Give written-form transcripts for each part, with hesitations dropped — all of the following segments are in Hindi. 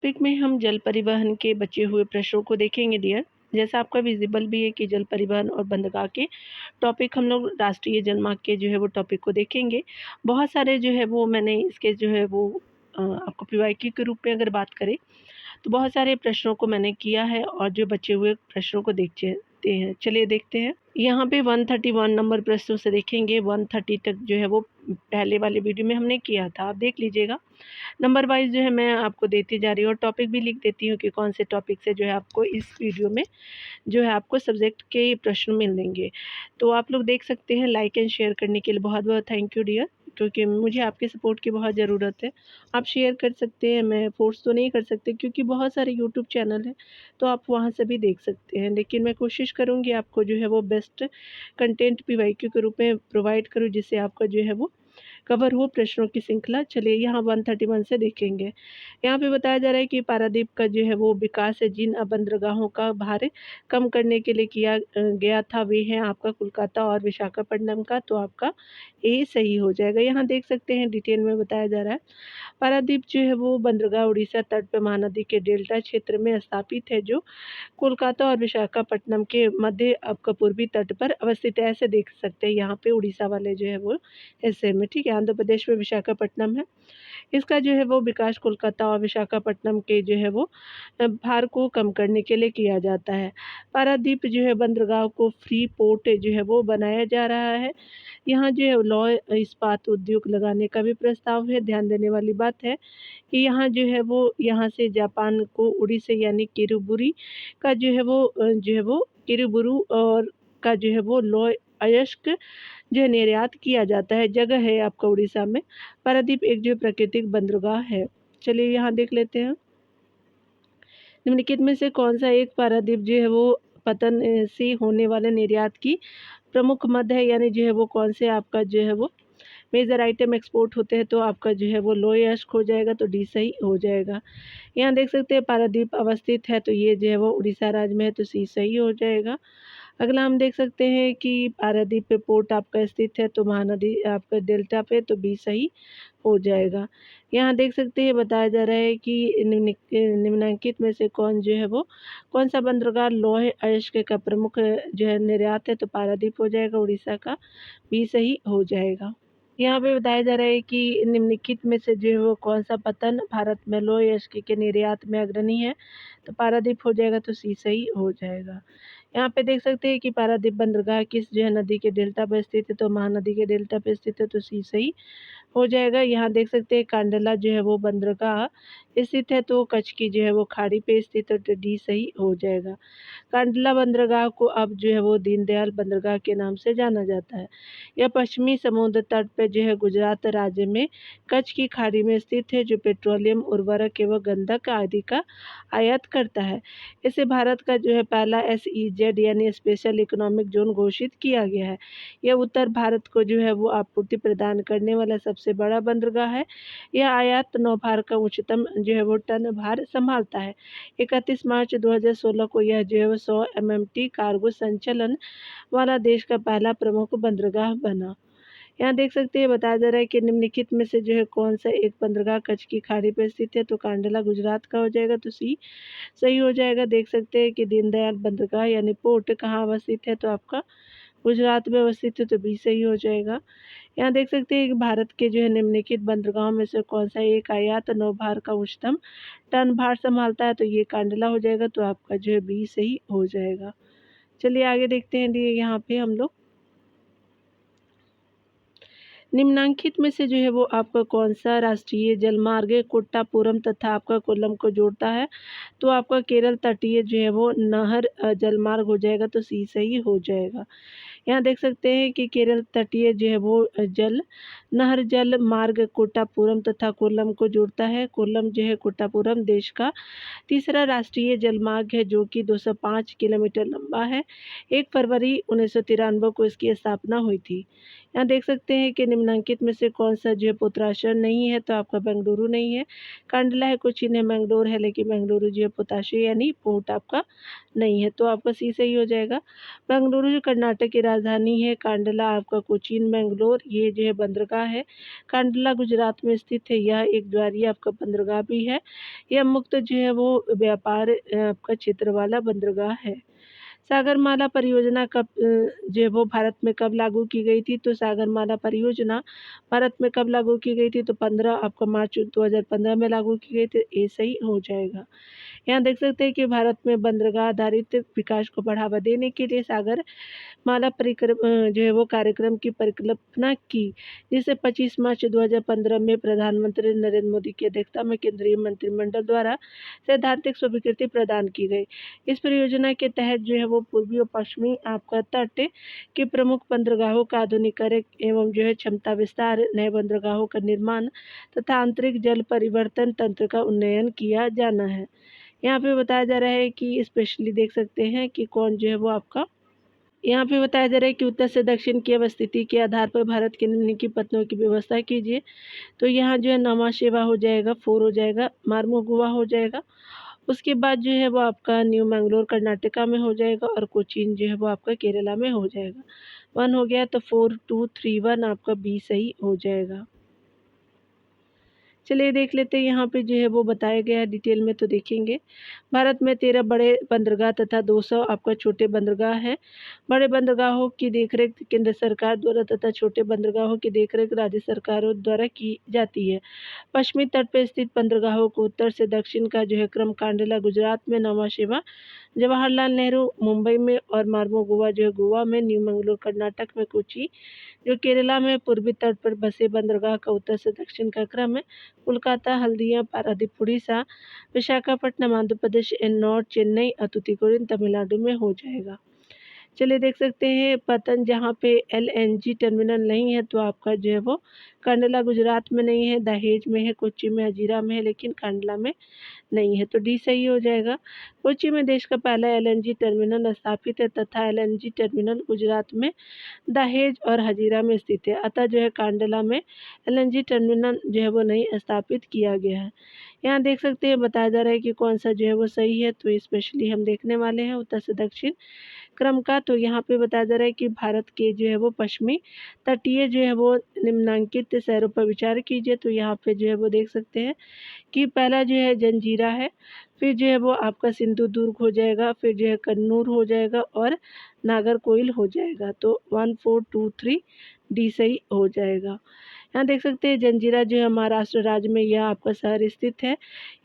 टॉपिक में हम जल परिवहन के बचे हुए प्रश्नों को देखेंगे डियर। जैसा आपका विजिबल भी है कि जल परिवहन और बंदरगाह के टॉपिक हम लोग राष्ट्रीय जलमार्ग के जो है वो टॉपिक को देखेंगे। बहुत सारे जो है वो मैंने इसके जो है वो आपको पीवाईक्यू के रूप में अगर बात करें तो बहुत सारे प्रश्नों को मैंने किया है और जो बचे हुए प्रश्नों को देखते हैं। चलिए देखते हैं। यहाँ पे 131 नंबर प्रश्नों से देखेंगे। 130 तक जो है वो पहले वाले वीडियो में हमने किया था, आप देख लीजिएगा। नंबर वाइज जो है मैं आपको देती जा रही हूँ और टॉपिक भी लिख देती हूँ कि कौन से टॉपिक से जो है आपको इस वीडियो में जो है आपको सब्जेक्ट के प्रश्न मिलेंगे। तो आप लोग देख सकते हैं। लाइक एंड शेयर करने के लिए बहुत बहुत थैंक यू डियर, क्योंकि मुझे आपके सपोर्ट की बहुत ज़रूरत है। आप शेयर कर सकते हैं, मैं फ़ोर्स तो नहीं कर सकती क्योंकि बहुत सारे यूट्यूब चैनल हैं तो आप वहाँ से भी देख सकते हैं, लेकिन मैं कोशिश करूँगी आपको जो है वो बेस्ट कंटेंट पीवाईक्यू के रूप में प्रोवाइड करूँ, जिससे आपका जो है वो कवर हो प्रश्नों की श्रृंखला। चलिए यहाँ 131 से देखेंगे। यहाँ पे बताया जा रहा है कि पारादीप का जो है वो विकास है जिन बंदरगाहों का भार कम करने के लिए किया गया था वे हैं आपका कोलकाता और विशाखापट्टनम का। तो आपका ए सही हो जाएगा। यहाँ देख सकते हैं डिटेल में बताया जा रहा है। पारादीप जो है वो बंदरगाह उड़ीसा तट पर महानदी के डेल्टा क्षेत्र में स्थापित है, जो कोलकाता और विशाखापट्टनम के मध्य आपका पूर्वी तट पर अवस्थित है। ऐसे देख सकते हैं यहाँ पे उड़ीसा वाले जो है वो ऐसे में, ठीक है। आंध्र प्रदेश में विशाखापट्टनम है। इसका जो है वो विकास कोलकाता और विशाखापट्टनम के जो है वो भार को कम करने के लिए किया जाता है। पारादीप जो है बंदरगाह को फ्री पोर्ट जो है वो बनाया जा रहा है। यहाँ जो है लौह इस्पात उद्योग लगाने का भी प्रस्ताव है। ध्यान देने वाली बात है कि यहाँ जो है वो यहाँ से जापान को उड़ीसा यानी किरुबुरी का जो है वो किरुबुरु और का जो है वो लौह अयस्क जो है निर्यात किया जाता है। जगह है आपका उड़ीसा में। पारादीप एक जो प्राकृतिक बंदरगाह है। चलिए यहाँ देख लेते हैं। निम्नलिखित में से कौन सा एक पारादीप जो है वो पतन से होने वाले निर्यात की प्रमुख मद है, यानी जो है वो कौन से आपका जो है वो मेजर आइटम एक्सपोर्ट होते हैं। तो आपका जो है वो लोह अयस्क हो जाएगा, तो डी सही हो जाएगा। यहाँ देख सकते हैं पारादीप अवस्थित है, तो ये जो है वो उड़ीसा राज्य में है, तो सी सही हो जाएगा। अगला हम देख सकते हैं कि पारादीप पे पोर्ट आपका स्थित है, तो महानदी आपका डेल्टा पे, तो बी सही हो जाएगा। यहाँ देख सकते हैं बताया जा रहा है कि निम्नलिखित में से कौन सा बंदरगाह लौह अयस्क का प्रमुख जो है निर्यात है। तो पारादीप हो जाएगा उड़ीसा का, बी सही हो जाएगा। यहाँ पे बताया जा रहा है कि निम्नलिखित में से जो है वो कौन सा पतन भारत में लौह अयस्क के निर्यात में अग्रणी है। तो पारादीप हो जाएगा, तो सी सही हो जाएगा। यहाँ पे देख सकते हैं कि पारादीप बंदरगाह किस जो है नदी के डेल्टा पर स्थित है। तो महानदी के डेल्टा पर स्थित है, तो सी सही हो जाएगा। यहाँ देख सकते हैं कांडला जो है वो बंदरगाह स्थित है, तो कच्छ की जो है वो खाड़ी पे स्थित है, तो डी सही हो जाएगा। कांडला बंदरगाह को अब जो है वो दीनदयाल बंदरगाह के नाम से जाना जाता है। यह पश्चिमी समुद्र तट पर जो है गुजरात राज्य में कच्छ की खाड़ी में स्थित है, जो पेट्रोलियम उर्वरक एवं गंधक आदि का आयात करता है। इसे भारत का जो है पहला SEZ यानी स्पेशल इकोनॉमिक जोन घोषित किया गया है। यह उत्तर भारत को जो है वो आपूर्ति प्रदान करने वाला सबसे बड़ा बंदरगाह है। यह आयात नौभार का उच्चतम जो है वो टन भार संभालता है। 31 मार्च 2016 को यह जो है 100 MMT कार्गो संचालन वाला देश का पहला प्रमुख बंदरगाह बना। यहाँ देख सकते हैं बताया जा रहा है कि निम्नलिखित में से जो है कौन सा एक बंदरगाह कच्छ की खाड़ी पर स्थित है। तो कांडला गुजरात का हो जाएगा, तो सी सही हो जाएगा। देख सकते हैं कि दीनदयाल बंदरगाह यानी पोर्ट कहाँ अवस्थित है। तो आपका गुजरात में अवस्थित है, तो बी सही हो जाएगा। यहाँ देख सकते हैं कि भारत के जो है निम्नलिखित बंदरगाहों में से कौन सा एक आयात नौभार का उच्चतम टन भार संभालता है। तो ये कांडला हो जाएगा, तो आपका जो है बी सही हो जाएगा। चलिए आगे देखते हैं। यहाँ पे हम लोग निम्नांकित में से जो है वो आपका कौन सा राष्ट्रीय जलमार्ग कोट्टापुरम तथा आपका कोल्लम को जोड़ता है। तो आपका केरल तटीय जो है वो नहर जलमार्ग हो जाएगा, तो सी सही हो जाएगा। यहाँ देख सकते हैं कि केरल तटीय जो है वो नहर जल मार्ग कोट्टापुरम तथा कोल्लम को जोड़ता है। कोल्लम जो है कोट्टापुरम देश का तीसरा राष्ट्रीय जलमार्ग है, जो कि 205 किलोमीटर लंबा है। 1 फरवरी 1993 को इसकी स्थापना हुई थी। यहाँ देख सकते हैं कि निम्नलिखित में से कौन सा जो है पोताश्रय नहीं है। तो आपका बेंगलुरु नहीं है, कांडला है, कोचीन है, मैंगलोर है, लेकिन बेंगलुरु जो है पोताश्रय यानी पोर्ट आपका नहीं है। तो आपका सी सही हो जाएगा। बेंगलुरु जो कर्नाटक के राजधानी है कांडला आपका कोचीन बेंगलोर, ये जो है बंदरगाह है। कांडला गुजरात में स्थित है, यह एक ज्वारीय आपका बंदरगाह भी है। यह मुक्त जो है वो व्यापार आपका क्षेत्र वाला बंदरगाह है। सागरमाला परियोजना कब जो है वो भारत में कब लागू की गई थी? तो सागरमाला परियोजना भारत में कब लागू की गई थी? तो 15 आपका मार्च 2015 में लागू की गई थी। ये सही हो जाएगा। यहाँ देख सकते हैं कि भारत में बंदरगाह आधारित विकास को बढ़ावा देने के लिए सागर माला जो है वो कार्यक्रम की परिकल्पना की, जिसे 25 मार्च 2015 में प्रधानमंत्री नरेंद्र मोदी की अध्यक्षता में केंद्रीय मंत्रिमंडल द्वारा सैद्धांतिक स्वीकृति प्रदान की गई। इस परियोजना के तहत जो है वो पूर्वी और पश्चिमी आपका तट के प्रमुख बंदरगाहों का आधुनिकीकरण एवं जो है क्षमता विस्तार, नए बंदरगाहों का निर्माण तथा आंतरिक जल परिवर्तन तंत्र का उन्नयन किया जाना है। यहाँ पे बताया जा रहा है कि स्पेशली देख सकते हैं कि कौन जो है वो आपका यहाँ पे बताया जा रहा है कि उत्तर से दक्षिण की अवस्थिति के आधार पर भारत के निम्नलिखित पत्तनों की व्यवस्था कीजिए। तो यहाँ जो है नमा शेवा हो जाएगा, 4 हो जाएगा, मार्मो गोवा हो जाएगा। उसके बाद जो है वो आपका न्यू मैंगलोर कर्नाटका में हो जाएगा और कोचीन जो है वो आपका केरला में हो जाएगा। 1 हो गया तो 4 2 3 1 आपका बी सही हो जाएगा। चलिए देख लेते हैं यहाँ पे जो है वो बताया गया है डिटेल में, तो देखेंगे। भारत में 13 बड़े बंदरगाह तथा 200 आपका छोटे बंदरगाह हैं। बड़े बंदरगाहों की देखरेख केंद्र सरकार द्वारा तथा छोटे बंदरगाहों की देखरेख राज्य सरकारों द्वारा की जाती है। पश्चिमी तट पर स्थित बंदरगाहों को उत्तर से दक्षिण का जो है क्रम कांडला गुजरात में, नवा शेवा जवाहरलाल नेहरू मुंबई में और मार्मो गोवा जो है गोवा में, न्यू मंगलोर कर्नाटक में, कोची जो केरला में पूर्वी तट पर बसे बंदरगाह का उत्तर से दक्षिण का क्रम है। कोलकाता, हल्दिया, पारादीप, उड़ीसा, विशाखापट्टनम आंध्र प्रदेश, एन्नौर, चेन्नई, तूतीकोरिन तमिलनाडु में हो जाएगा। चलिए देख सकते हैं पतन जहाँ पे एलएनजी टर्मिनल नहीं है तो आपका जो है वो कांडला गुजरात में नहीं है, दहेज में है, कोच्चि में, हजीरा में है, लेकिन कांडला में नहीं है, तो डी सही हो जाएगा। कोच्चि में देश का पहला एलएनजी टर्मिनल स्थापित है तथा एलएनजी टर्मिनल गुजरात में दहेज और हजीरा में स्थित है, अतः जो है कांडला में एलएनजी टर्मिनल जो है वो नहीं स्थापित किया गया है। यहाँ देख सकते हैं बताया जा रहा है कि कौन सा जो है वो सही है, तो स्पेशली हम देखने वाले हैं उत्तर से दक्षिण क्रम का। तो यहाँ पे बताया जा रहा है कि भारत के जो है वो पश्चिमी तटीय जो है वो निम्नांकित शहरों पर विचार कीजिए। तो यहाँ पे जो है वो देख सकते हैं कि पहला जो है जंजीरा है, फिर जो है वो आपका सिंधुदुर्ग हो जाएगा, फिर जो है कन्नूर हो जाएगा और नागरकोइल हो जाएगा। तो 1 4 2 3 डी सही हो जाएगा। यहाँ देख सकते हैं जंजीरा जो है महाराष्ट्र राज्य में यह आपका शहर स्थित है।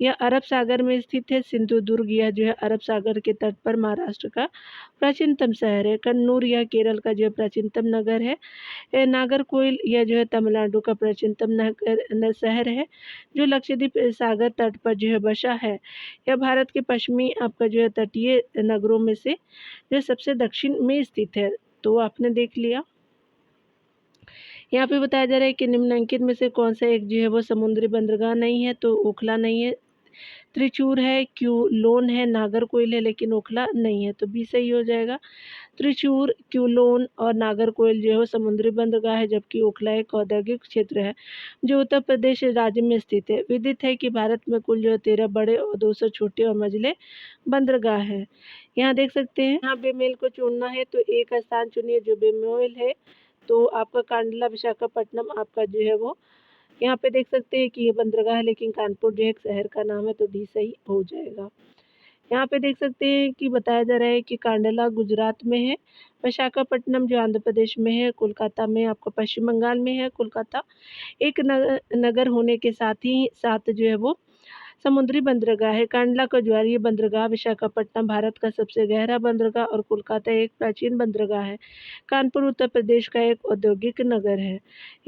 यह अरब सागर में स्थित है। सिंधुदुर्ग यह जो है अरब सागर के तट पर महाराष्ट्र का प्राचीनतम शहर है। कन्नूर यह केरल का जो है प्राचीनतम नगर है। नागरकोइल यह जो है तमिलनाडु का प्राचीनतम शहर है जो लक्षद्वीप सागर तट पर जो है बसा है। यह भारत के पश्चिमी आपका जो है तटीय नगरों में से जो सबसे दक्षिण में स्थित है। तो आपने देख लिया। यहाँ पे बताया जा रहा है कि निम्नलिखित में से कौन सा एक जो है वो समुद्री बंदरगाह नहीं है। तो ओखला नहीं है, त्रिचूर है, क्यूलोन है, नागरकोइल है, लेकिन ओखला नहीं है, तो बी सही हो जाएगा। त्रिचूर, क्यूलोन और नागरकोइल जो है समुद्री बंदरगाह है, जबकि ओखला एक औद्योगिक क्षेत्र है जो उत्तर प्रदेश राज्य में स्थित है। विदित है कि भारत में कुल जो है 13 बड़े और 200 छोटे और मझले बंदरगाह है। यहाँ देख सकते हैं, यहाँ बेमेल को चुनना है तो एक स्थान चुनिए जो बेमेल है। तो आपका कांडला विशाखापट्टनम आपका जो है वो यहाँ पे देख सकते हैं कि ये बंदरगाह है, लेकिन कानपुर जो है एक शहर का नाम है, तो डी सही हो जाएगा। यहाँ पे देख सकते हैं कि बताया जा रहा है कि कांडला गुजरात में है, विशाखापट्टनम जो आंध्र प्रदेश में है, कोलकाता में आपका पश्चिम बंगाल में है। कोलकाता एक नगर होने के साथ ही साथ जो है वो समुद्री बंदरगाह है। कांडला का ज्वारीय बंदरगाह, विशाखापट्टनम भारत का सबसे गहरा बंदरगाह और कोलकाता एक प्राचीन बंदरगाह है। कानपुर उत्तर प्रदेश का एक औद्योगिक नगर है।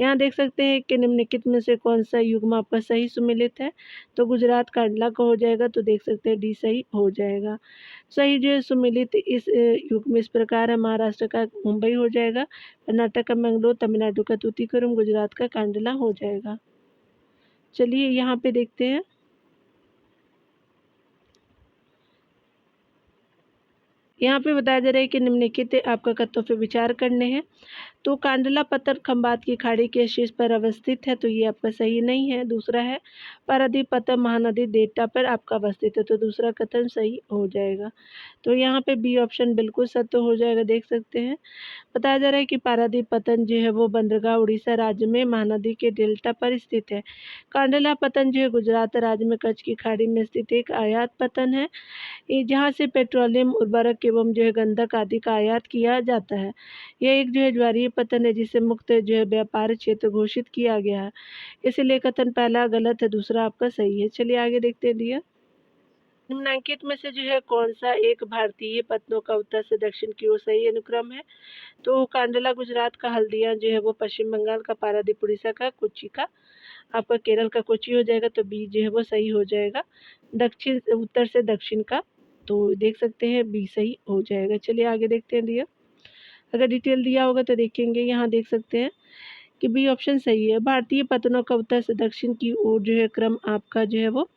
यहाँ देख सकते हैं कि निम्नलिखित में से कौन सा युग्म आपका सही सुमेलित है। तो गुजरात कांडला का हो जाएगा, तो देख सकते हैं डी सही हो जाएगा। सही जो है सुमेलित इस युग्म इस प्रकार है, महाराष्ट्र का मुंबई हो जाएगा, कर्नाटक का मैंगलोर, तमिलनाडु का तूतीकोरिन, गुजरात का कांडला हो जाएगा। चलिए यहाँ पे देखते हैं। यहाँ पे बताया जा रहा है कि निम्नलिखित आपका कथनों पे विचार करने हैं। तो कांडला पत्थर खंबात की खाड़ी के शीर्ष पर अवस्थित है, तो ये आपका सही नहीं है। दूसरा है पारादीप पत्थर महानदी डेल्टा पर आपका अवस्थित है, तो दूसरा कथन सही हो जाएगा। तो यहाँ पे बी ऑप्शन बिल्कुल सत्य हो जाएगा, देख सकते हैं। बताया जा रहा है कि पारादीप पत्तन जो है वो बंदरगाह उड़ीसा राज्य में महानदी के डेल्टा पर स्थित है। कांडला पत्तन जो है गुजरात राज्य में कच्छ की खाड़ी में स्थित एक आयात पत्तन है, जहाँ से पेट्रोलियम उर्वरक एवं जो है गंधक आदि का आयात किया जाता है। यह एक जो है ज्वारीय पत्तन है जिसे मुक्त जो है व्यापार क्षेत्र घोषित किया गया है, इसीलिए कथन पहला गलत है, दूसरा आपका सही है। चलिए आगे देखते हैं डियर। निम्नलिखित में से जो है कौन सा एक भारतीय पत्तनों का उत्तर से दक्षिण की ओर सही अनुक्रम है? तो कांडला गुजरात का, हल्दिया जो है वो पश्चिम बंगाल का, पारादीप उड़ीसा का, कोच्चि का आपका केरल का कोच्चि हो जाएगा, तो बी जो है वो सही हो जाएगा। दक्षिण उत्तर से दक्षिण का, तो देख सकते हैं बी सही हो जाएगा। चलिए आगे देखते हैं डियर। अगर डिटेल दिया होगा तो देखेंगे, यहाँ देख सकते हैं कि बी ऑप्शन सही है। भारतीय पत्तनों का उत्तर से दक्षिण की ओर जो है क्रम आपका जो है वो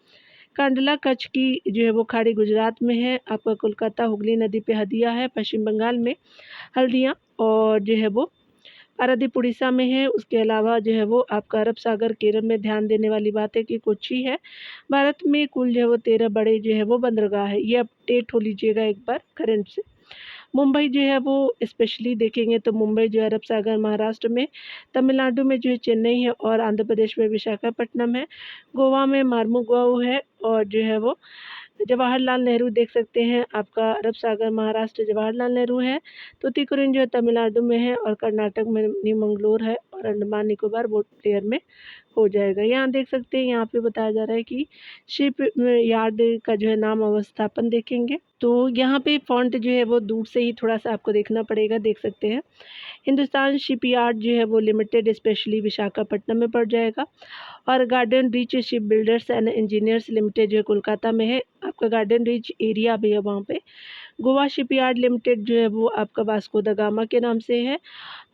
कांडला कच्छ की जो है वो खाड़ी गुजरात में है, आपका कोलकाता हुगली नदी पे हदिया है पश्चिम बंगाल में, हल्दिया और जो है वो पारादीप उड़ीसा में है। उसके अलावा जो है वो आपका अरब सागर केरल में। ध्यान देने वाली बात है कि कोच्चि है। भारत में कुल जो है वो 13 बड़े जो है वो बंदरगाह है, ये अपडेट हो लीजिएगा एक बार करंट से। मुंबई जो है वो स्पेशली देखेंगे तो मुंबई जो है अरब सागर महाराष्ट्र में, तमिलनाडु में जो है चेन्नई है और आंध्र प्रदेश में विशाखापट्टनम है, गोवा में मार्मुगांव है और जो है वो जवाहरलाल नेहरू देख सकते हैं आपका अरब सागर महाराष्ट्र जवाहरलाल नेहरू है, तूतीकोरिन जो है तमिलनाडु में है और कर्नाटक में मंगलोर है और अंडमान निकोबार पोर्ट ब्लेयर में हो जाएगा। यहाँ देख सकते हैं, यहाँ पे बताया जा रहा है कि शिप यार्ड का जो है नाम अवस्थापन देखेंगे, तो यहाँ पे फॉन्ट जो है वो दूर से ही थोड़ा सा आपको देखना पड़ेगा, देख सकते हैं। हिंदुस्तान शिपयार्ड जो है वो लिमिटेड स्पेशली विशाखापट्टनम में पड़ जाएगा और garden reach ship builders and engineers limited जो है कोलकाता में है, आपका गार्डन रीच एरिया भी है वहाँ पे। गोवा शिपयार्ड लिमिटेड जो है वो आपका वास्को द गामा के नाम से है,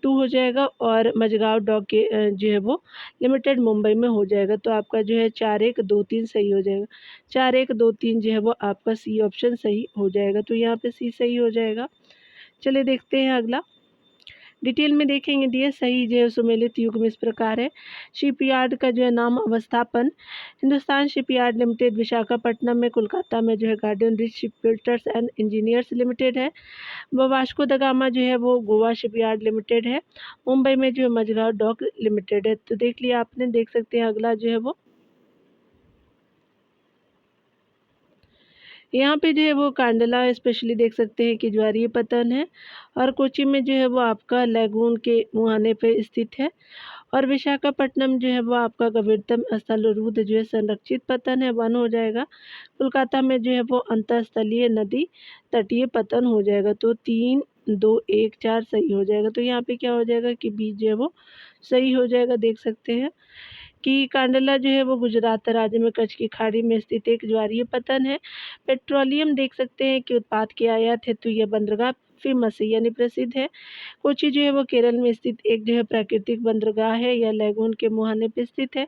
2 हो जाएगा और मझगांव डॉक के जो है वो लिमिटेड मुंबई में हो जाएगा, तो आपका जो है 4 1 2 3 सही हो जाएगा। 4 1 2 3 जो है वो आपका सी ऑप्शन सही हो जाएगा, तो यहाँ पे सी सही हो जाएगा। चलिए देखते हैं अगला। डिटेल में देखेंगे डियर, सही जो है सुमेलित युग में इस प्रकार है। शिपयार्ड का जो है नाम अवस्थापन हिंदुस्तान शिपयार्ड लिमिटेड विशाखापट्टनम में, कोलकाता में जो है garden rich ship builders and engineers limited है। वो वास्को द गामा जो है वो गोवा शिपयार्ड लिमिटेड है। मुंबई में जो है मझगांव डॉक लिमिटेड है, तो देख लिया आपने। देख सकते हैं अगला जो है वो, यहाँ पे जो है वो कांडला स्पेशली देख सकते हैं कि ज्वारीय पत्तन है और कोच्चि में जो है वो आपका लैगून के मुहाने पे स्थित है और विशाखापट्टनम जो है वो आपका गंभीरतम स्थल रुद्ध जो है संरक्षित पत्तन है, 1 हो जाएगा। कोलकाता में जो है वो अंतःस्थलीय नदी तटीय पत्तन हो जाएगा, तो 3 2 1 4 सही हो जाएगा। तो यहाँ पे क्या हो जाएगा कि बी जो है वो सही हो जाएगा, देख सकते हैं कि कांडला जो है वो गुजरात राज्य में कच्छ की खाड़ी में स्थित एक ज्वारीय पत्तन है। पेट्रोलियम देख सकते हैं कि उत्पाद की आयात हेतु यह बंदरगाह फेमस है यानी प्रसिद्ध है। कोच्चि जो है वो केरल में स्थित एक जो है प्राकृतिक बंदरगाह है, यह लैगून के मुहाने पे स्थित है।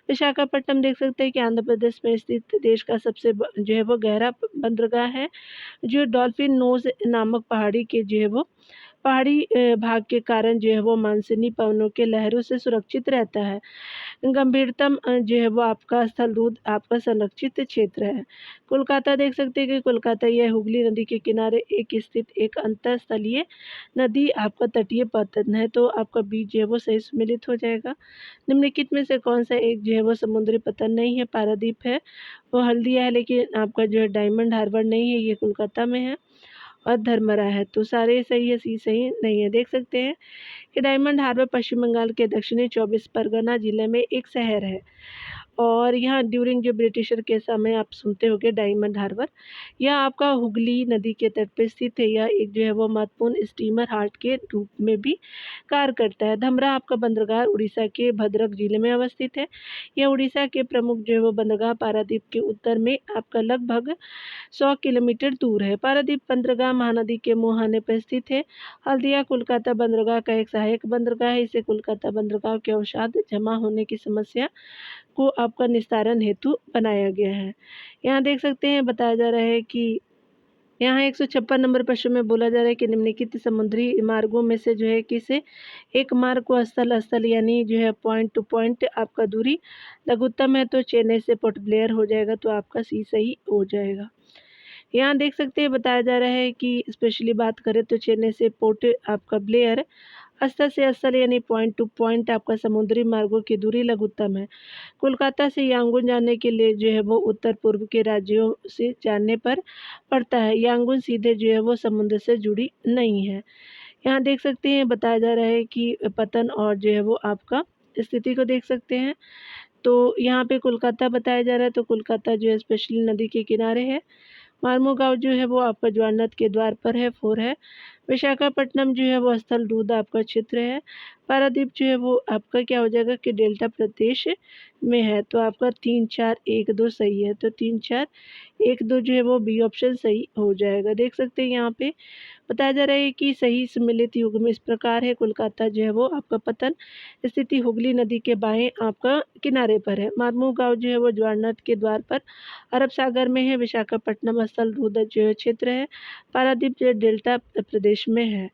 विशाखापट्टनम देख सकते हैं कि आंध्र प्रदेश में स्थित देश का सबसे जो है वो गहरा बंदरगाह है, जो डॉल्फिन नोज नामक पहाड़ी के जो है वो पहाड़ी भाग के कारण जो है वो मानसूनी पवनों के लहरों से सुरक्षित रहता है। गंभीरतम जो है वो आपका स्थल रुद्ध आपका संरक्षित क्षेत्र है। कोलकाता देख सकते हैं कि कोलकाता यह हुगली नदी के किनारे एक स्थित एक अंतःस्थलीय नदी आपका तटीय पत्तन है, तो आपका बी जो है वो सही सम्मिलित हो जाएगा। निम्नलिखित में से कौन सा एक जो है वो समुद्री पत्तन नहीं है? पारादीप है, वो हल्दिया है, लेकिन आपका जो है डायमंड हार्बर नहीं है, ये कोलकाता में है और धर्मरा है, तो सारे सही है, सी सही नहीं है। देख सकते हैं कि डायमंड हार्बर पश्चिम बंगाल के दक्षिणी 24 परगना जिले में एक शहर है और यहाँ ड्यूरिंग जो ब्रिटिशर के समय आप सुनते होंगे डायमंड हार्बर, यह आपका हुगली नदी के तट पर स्थित है। यह एक जो है वो महत्वपूर्ण स्टीमर हार्ट के रूप में भी कार्य करता है। धमरा आपका बंदरगाह उड़ीसा के भद्रक जिले में अवस्थित है। यह उड़ीसा के प्रमुख जो है वो बंदरगाह पारादीप के उत्तर में आपका लगभग 100 किलोमीटर दूर है। पारादीप बंदरगाह महानदी के मुहाने पर स्थित है। हल्दिया कोलकाता बंदरगाह का एक सहायक बंदरगाह है। इसे कोलकाता बंदरगाह के अवसाद जमा होने की समस्या को आपका निस्तारण हेतु बनाया गया है। यहाँ देख सकते हैं बताया जा रहा है कि यहाँ 156 नंबर प्रश्न में बोला जा रहा है कि निम्नलिखित समुद्री मार्गों में से जो है किसे एक मार्ग को स्थल यानी जो है पॉइंट टू पॉइंट आपका दूरी लघुत्तम है, तो चेन्नई से पोर्ट ब्लेयर हो जाएगा, तो आपका सी सही हो जाएगा। यहाँ देख सकते हैं बताया जा रहा है कि स्पेशली बात करें तो चेन्नई से पोर्ट आपका ब्लेयर स्थल से स्थल यानी पॉइंट टू पॉइंट आपका समुद्री मार्गों की दूरी लघुत्तम है। कोलकाता से यांगून जाने के लिए जो है वो उत्तर पूर्व के राज्यों से जाने पर पड़ता है। यांगून सीधे जो है वो समुद्र से जुड़ी नहीं है। यहाँ देख सकते हैं बताया जा रहा है कि पतन और जो है वो आपका स्थिति को देख सकते हैं। तो यहाँ पे कोलकाता बताया जा रहा है, तो कोलकाता जो है स्पेशली नदी के किनारे है। मार्मो गाँव जो है वो आपका ज्वारनद के द्वार पर है, 4 है। विशाखापट्टनम जो है वो स्थल रुद्र आपका क्षेत्र है। पारादीप जो है वो आपका क्या हो जाएगा कि डेल्टा प्रदेश में है, तो आपका 3 4 1 2 सही है, तो 3 4 1 2 जो है वो बी ऑप्शन सही हो जाएगा। देख सकते हैं यहाँ पे बताया जा रहा है कि सही सम्मिलित युग में इस प्रकार है। कोलकाता जो है वो आपका पतन स्थिति हुगली नदी के बाएं आपका किनारे पर है। मार्मो गाँव जो है वो ज्वारनद के द्वार पर अरब सागर में है। विशाखापट्टनम स्थल रुद्र जो है क्षेत्र है। पारादीप जो है डेल्टा प्रदेश में है।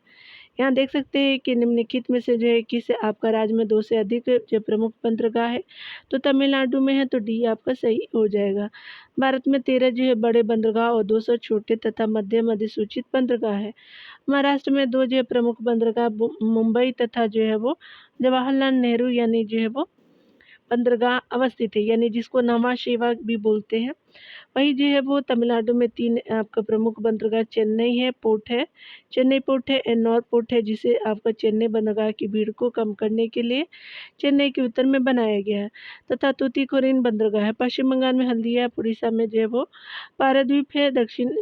यहाँ देख सकते हैं कि निम्नलिखित में से जो है किस आपका राज्य में 2 से अधिक जो प्रमुख बंदरगाह है, तो तमिलनाडु में है, तो डी आपका सही हो जाएगा। भारत में 13 जो है बड़े बंदरगाह और 200 छोटे तथा मध्यम अधिसूचित बंदरगाह है। महाराष्ट्र में 2 जो है प्रमुख बंदरगाह मुंबई तथा जो है वो जवाहरलाल नेहरू यानी जो है वो बंदरगाह अवस्थित है, यानी जिसको नवा शेवा भी बोलते हैं। वहीं जो है वो तमिलनाडु में 3 आपका प्रमुख बंदरगाह चेन्नई है, पोर्ट है, चेन्नई पोर्ट है, एन्नौर पोर्ट है, जिसे आपका चेन्नई बंदरगाह की भीड़ को कम करने के लिए चेन्नई के उत्तर में बनाया गया है, तथा तूतीकोरिन बंदरगाह है। पश्चिम बंगाल में हल्दिया, उड़ीसा में जो है वो पारादीप है, दक्षिण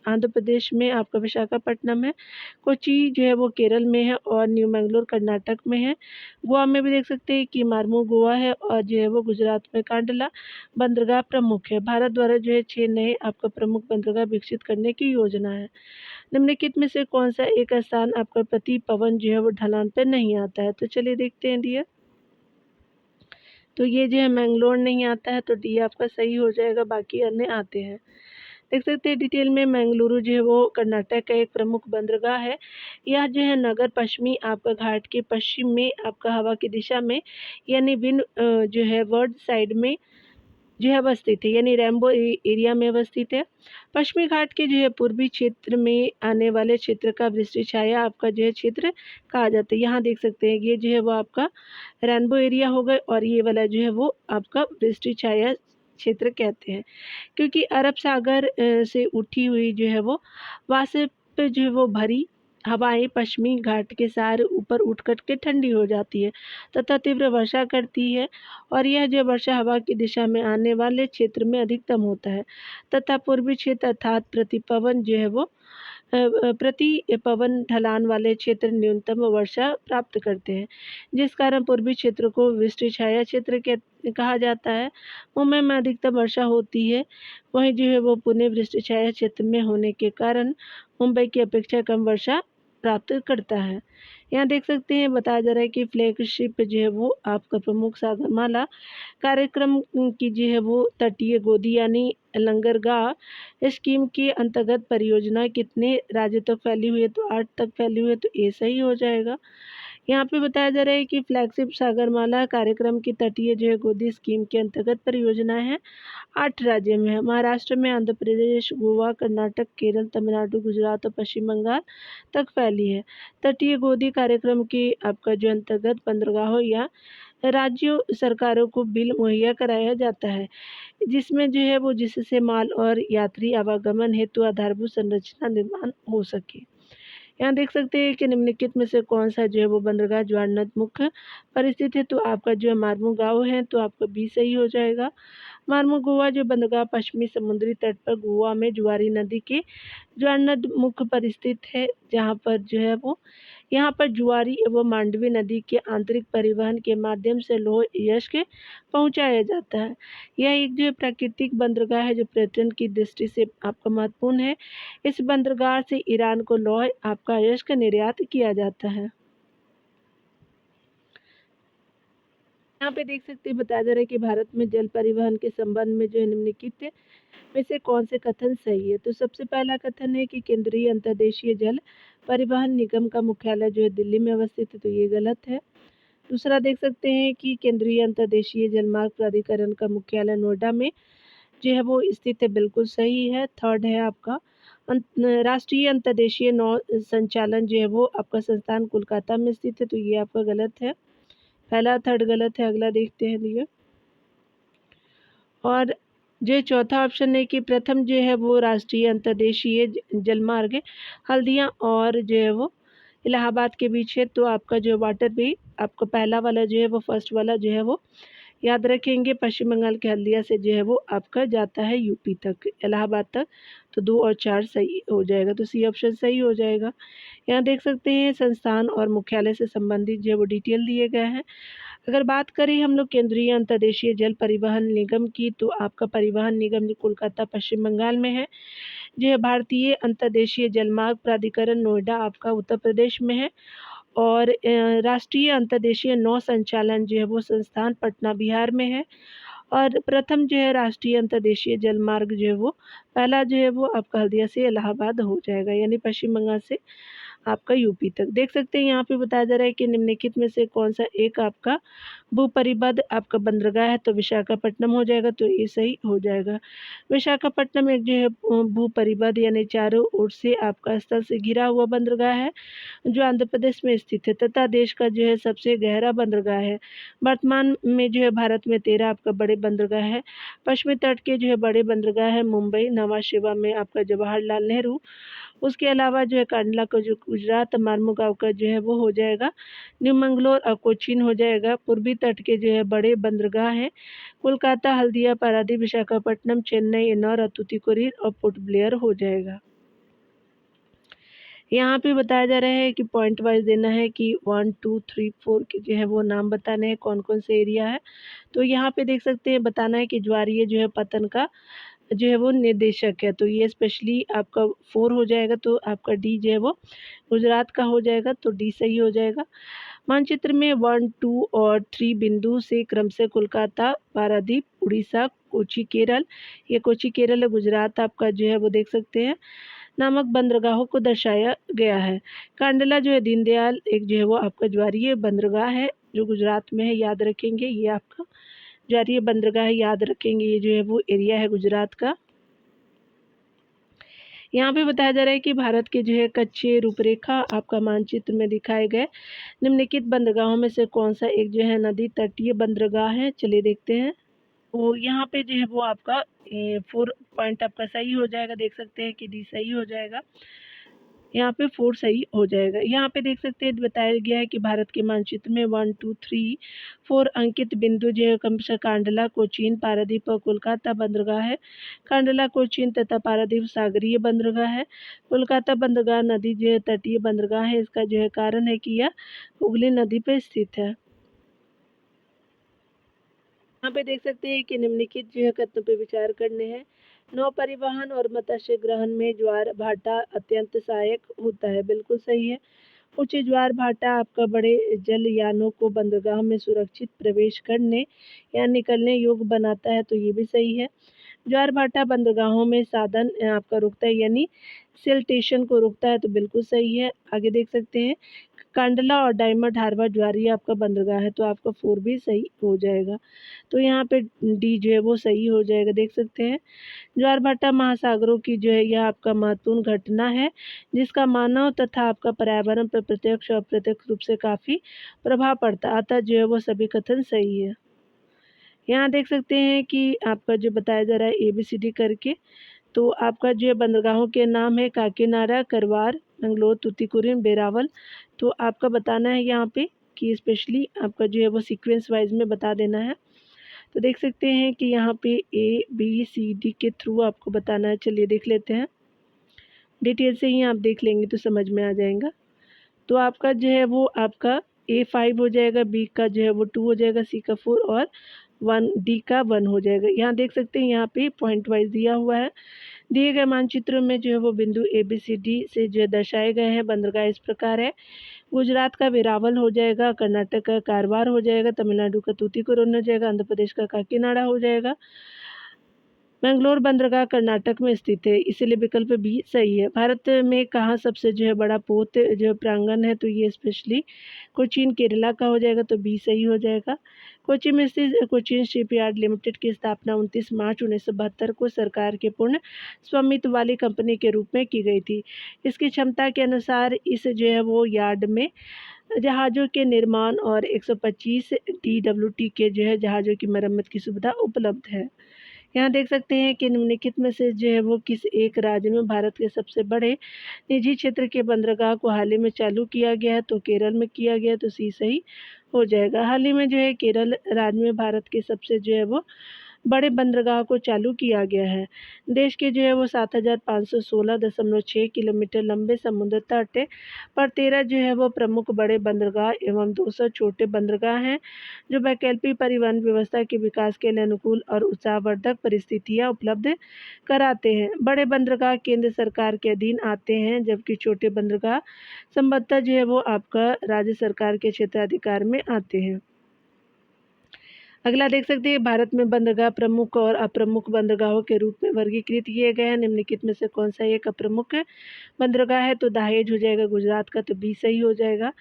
आंध्र प्रदेश में आपका विशाखापट्टनम है, कोची जो है वो केरल में है और न्यू मैंगलोर कर्नाटक में है। गोवा में भी देख सकते हैं कि मार्मो गोवा है और जो है वो गुजरात में कांडला बंदरगाह प्रमुख है। भारत द्वारा जो है 6 नए आपका प्रमुख बंदरगाह विकसित करने की योजना है। निम्नलिखित में से कौन सा एक स्थान आपका प्रति पवन जो है वो ढलान पर नहीं आता है, तो चलिए देखते हैं डियर। तो ये जो है मैंगलोर नहीं आता है, तो डी आपका सही हो जाएगा, बाकी अन्य आते हैं। देख सकते हैं डिटेल में मैंगलुरु जो है वो कर्नाटक का एक प्रमुख बंदरगाह है। यह जो है नगर पश्चिमी आपका घाट के पश्चिम में आपका हवा की दिशा में यानी विंड जो है वर्ड साइड में जो है अवस्थित है, यानी रैम्बो एरिया में अवस्थित है। पश्चिमी घाट के जो है पूर्वी क्षेत्र में आने वाले क्षेत्र का वृष्टि छाया आपका जो है क्षेत्र कहा जाता है। यहाँ देख सकते हैं ये जो है वो आपका रैनबो एरिया हो गए और ये वाला जो है वो आपका वृष्टि छाया क्षेत्र कहते हैं, क्योंकि अरब सागर से उठी हुई जो है वो वाष्प जो है वो भरी हवाएं पश्चिमी घाट के सारे ऊपर उठ कर के ठंडी हो जाती है तथा तीव्र वर्षा करती है, और यह जो वर्षा हवा की दिशा में आने वाले क्षेत्र में अधिकतम होता है तथा पूर्वी क्षेत्र अर्थात प्रतिपवन जो है वो प्रति पवन ढलान वाले क्षेत्र न्यूनतम वर्षा प्राप्त करते हैं, जिस कारण पूर्वी क्षेत्र को वृष्टि छाया क्षेत्र कहा जाता है। मुंबई में अधिकतम वर्षा होती है, वहीं जो है वो पुणे वृष्टि छाया क्षेत्र में होने के कारण मुंबई की अपेक्षा कम वर्षा प्राप्त करता है। यहाँ देख सकते हैं बताया जा रहा है कि फ्लैगशिप जो है वो आपका प्रमुख सागरमाला कार्यक्रम की जो है वो तटीय गोदी यानी लंगरगाह स्कीम के अंतर्गत परियोजना कितने राज्य तक फैली हुई है, तो 8 तक फैली हुई है, तो ये सही हो जाएगा। यहाँ पे बताया जा रहा है कि फ्लैगशिप सागरमाला कार्यक्रम की तटीय जो है गोदी स्कीम के अंतर्गत परियोजना है 8 राज्य में है। महाराष्ट्र में, आंध्र प्रदेश, गोवा, कर्नाटक, केरल, तमिलनाडु, गुजरात और पश्चिम बंगाल तक फैली है। तटीय गोदी कार्यक्रम के आपका जो अंतर्गत बंदरगाहों या राज्यों सरकारों को बिल मुहैया कराया जाता है, जिसमें जो है वो जिससे माल और यात्री आवागमन हेतु आधारभूत संरचना निर्माण हो सके। यहाँ देख सकते हैं कि निम्नलिखित में से कौन सा जो है वो बंदरगाह ज्वारनद मुख्य परिस्थित है, तो आपका जो है मार्मो गाँव है, तो आपका बी सही हो जाएगा। मार्मो गोवा जो बंदरगाह पश्चिमी समुद्री तट पर गोवा में जुआरी नदी के ज्वारनद मुख्य परिस्थित है, जहाँ पर जो है वो यहाँ पर जुआरी एवं मांडवी नदी के आंतरिक परिवहन के माध्यम से लौह अयस्क पहुँचाया जाता है। यह एक जो है प्राकृतिक बंदरगाह है जो पर्यटन की दृष्टि से आपका महत्वपूर्ण है। इस बंदरगाह से ईरान को लौह आपका अयस्क निर्यात किया जाता है। यहाँ पे देख सकते हैं बताया जा रहा है कि भारत में जल परिवहन के संबंध में जो है निम्नलिखित में से कौन से कथन सही है? तो सबसे पहला कथन है कि केंद्रीय अंतर्देशीय जल परिवहन निगम का मुख्यालय जो है दिल्ली में अवस्थित है, तो ये गलत है। दूसरा देख सकते हैं कि केंद्रीय अंतर्देशीय जलमार्ग प्राधिकरण का मुख्यालय नोएडा में जो है वो स्थित है, बिल्कुल सही है। थर्ड है आपका राष्ट्रीय अंतर्देशीय नौ संचालन जो है वो आपका संस्थान कोलकाता में स्थित है, तो ये आपका गलत है। पहला थर्ड गलत है। अगला देखते हैं लिए। और जो चौथा ऑप्शन है कि प्रथम जो है वो राष्ट्रीय अंतर्देशीय जलमार्ग हल्दिया और जो है वो इलाहाबाद के बीच है, तो आपका जो वाटर वे आपका पहला वाला जो है वो फर्स्ट वाला जो है वो याद रखेंगे। पश्चिम बंगाल के हल्दिया से जो है वो आपका जाता है यूपी तक, इलाहाबाद तक, तो 2 और 4 सही हो जाएगा, तो सी ऑप्शन सही हो जाएगा। यहाँ देख सकते हैं संस्थान और मुख्यालय से संबंधित जो है वो डिटेल दिए गए हैं। अगर बात करें हम लोग केंद्रीय अंतर्देशीय जल परिवहन निगम की, तो आपका परिवहन निगम जो कोलकाता पश्चिम बंगाल में है। जो है भारतीय अंतर्देशीय जलमार्ग प्राधिकरण नोएडा आपका उत्तर प्रदेश में है। और राष्ट्रीय अंतर्देशीय नौ संचालन जो है वो संस्थान पटना बिहार में है। और प्रथम जो है राष्ट्रीय अंतर्देशीय जलमार्ग जो है वो पहला जो है वो आपका हल्दिया से इलाहाबाद हो जाएगा, यानी पश्चिम बंगाल से आपका यूपी तक। देख सकते हैं यहाँ पे बताया जा रहा है कि निम्नलिखित में से कौन सा एक आपका भूपरिबद्ध आपका बंदरगाह है, तो विशाखापट्टनम हो जाएगा, तो ये सही हो जाएगा। विशाखापट्टनम एक जो है भूपरिबद्ध यानी चारों ओर से आपका स्थल से घिरा हुआ बंदरगाह है, जो आंध्र प्रदेश में स्थित है तथा देश का जो है सबसे गहरा बंदरगाह है। वर्तमान में जो है भारत में 13 आपका बड़े बंदरगाह है। पश्चिमी तट के जो है बड़े बंदरगाह है मुंबई, नवा शिवा में आपका जवाहरलाल नेहरू। उसके अलावा जो है कांडला का जो गुजरात मार्मुगांव का जो है वो हो जाएगा न्यू मंगलोर और कोचीन हो जाएगा। पूर्वी तट के जो है बड़े बंदरगाह हैं कोलकाता, हल्दिया, पारादीप, विशाखापट्टनम, चेन्नई, एन्नौर और तूतीकोरिन और पोर्ट ब्लेयर हो जाएगा। यहाँ पे बताया जा रहा है कि पॉइंट वाइज देना है कि 1 2 3 4 के जो है वो नाम बताने हैं कौन कौन से एरिया है। तो यहाँ पे देख सकते हैं बताना है कि ज्वारीय जो है पतन का जो है वो निर्देशक है, तो ये स्पेशली आपका 4 हो जाएगा, तो आपका डी जो है वो गुजरात का हो जाएगा, तो डी सही हो जाएगा। मानचित्र में 1 2 और 3 बिंदु से क्रम से कोलकाता, पारादीप, उड़ीसा, कोची केरल, ये कोची केरल है, गुजरात आपका जो है वो देख सकते हैं नामक बंदरगाहों को दर्शाया गया है। कांडला जो है दीनदयाल एक जो है वो आपका ज्वारीय बंदरगाह है जो गुजरात में है, याद रखेंगे ये आपका ज्वारीय बंदरगाह है, याद रखेंगे ये जो है वो एरिया है गुजरात का। यहाँ पे बताया जा रहा है कि भारत के जो है कच्चे रूपरेखा आपका मानचित्र में दिखाए गए निम्नलिखित बंदरगाहों में से कौन सा एक जो है नदी तटीय बंदरगाह है, चलिए देखते हैं। तो यहाँ पे जो है वो आपका 4 पॉइंट आपका सही हो जाएगा, देख सकते हैं कि डी सही हो जाएगा, यहाँ पे 4 सही हो जाएगा। यहाँ पे देख सकते हैं बताया गया है कि भारत के मानचित्र में 1 2 3 4 अंकित बिंदु जो है क्रमशः कांडला, कोचीन, पारादीप और कोलकाता बंदरगाह है। कांडला, कोचीन तथा पारादीप सागरीय बंदरगाह है। कोलकाता बंदरगाह नदी जो है तटीय बंदरगाह है, इसका जो है कारण है कि यह हुगली नदी पर स्थित है। यहाँ पे देख सकते हैं कि निम्नलिखित जो है कथनों पे विचार करने हैं। नौ परिवहन और मत्स्य ग्रहण में ज्वार भाटा अत्यंत सहायक होता है, बिल्कुल सही है। उच्च ज्वार भाटा आपका बड़े जलयानों को बंदरगाह में सुरक्षित प्रवेश करने या निकलने योग्य बनाता है, तो ये भी सही है। ज्वार भाटा बंदरगाहों में साधन आपका रुकता है, यानी सिल्टेशन को रुकता है, तो बिल्कुल सही है। आगे देख सकते हैं कांडला और डायमंड हार्बर ज्वारीय आपका बंदरगाह है, तो आपका 4 भी सही हो जाएगा, तो यहाँ पे डी जो है वो सही हो जाएगा, देख सकते हैं। ज्वारभाटा महासागरों की जो है यह आपका महत्वपूर्ण घटना है जिसका मानव तथा आपका पर्यावरण पर प्रत्यक्ष और अप्रत्यक्ष रूप से काफ़ी प्रभाव पड़ता है, अतः जो है वो सभी कथन सही है। यहाँ देख सकते हैं कि आपका जो बताया जा रहा है ABCD करके, तो आपका जो है बंदरगाहों के नाम है काकीनाडा, करवार, मंगलोर, तूतीकोरिन, वेरावल। तो आपका बताना है यहाँ पे कि स्पेशली आपका जो है वो सीक्वेंस वाइज में बता देना है। तो देख सकते हैं कि यहाँ पे ABCD के थ्रू आपको बताना है, चलिए देख लेते हैं। डिटेल से ही आप देख लेंगे तो समझ में आ जाएगा। तो आपका जो है वो आपका A5 हो जाएगा, B का जो है वो 2 हो जाएगा, C का 4 और 1 D का 1 हो जाएगा। यहाँ देख सकते हैं यहाँ पे पॉइंट वाइज दिया हुआ है। दिए गए मानचित्रों में जो है वो बिंदु ABCD से जो है दर्शाए गए हैं बंदरगाह इस प्रकार है। गुजरात का वेरावल हो जाएगा, कर्नाटक का कारवार हो जाएगा, तमिलनाडु का तूतीकोरिन हो जाएगा, आंध्र प्रदेश का काकीनाडा हो जाएगा, मैंगलोर बंदरगाह कर्नाटक में स्थित है, इसीलिए विकल्प बी सही है। भारत में कहाँ सबसे बड़ा पोत प्रांगण है, तो ये स्पेशली कोचीन केरला का हो जाएगा, तो बी सही हो जाएगा। कोची में स्थित कोचीन शिपयार्ड लिमिटेड की स्थापना 29 मार्च 1972 को सरकार के पूर्ण स्वामित्व वाली कंपनी के रूप में की गई थी। इसकी क्षमता के अनुसार इस वो यार्ड में जहाज़ों के निर्माण और 125 TWT के जहाज़ों की मरम्मत की सुविधा उपलब्ध है। यहाँ देख सकते हैं कि निम्नलिखित में से वो किस एक राज्य में भारत के सबसे बड़े निजी क्षेत्र के बंदरगाह को हाल ही में चालू किया गया है, तो केरल में किया गया, तो सी सही हो जाएगा। हाल ही में केरल राज्य में भारत के सबसे वो बड़े बंदरगाह को चालू किया गया है। देश के वो 7,516.6 किलोमीटर लंबे समुद्र तट पर 13 वो प्रमुख बड़े बंदरगाह एवं 200 छोटे बंदरगाह हैं, जो वैकल्पिक परिवहन व्यवस्था के विकास के लिए अनुकूल और उत्साहवर्धक परिस्थितियां उपलब्ध कराते हैं। बड़े बंदरगाह केंद्र सरकार के अधीन आते हैं, जबकि छोटे बंदरगाह संबंधतः वो आपका राज्य सरकार के क्षेत्राधिकार में आते हैं। अगला देख सकते हैं, भारत में बंदरगाह प्रमुख और अप्रमुख बंदरगाहों के रूप में वर्गीकृत किए गए हैं। निम्नलिखित में से कौन सा एक अप्रमुख बंदरगाह है, तो दहेज हो जाएगा गुजरात का, तो बी सही हो जाएगा।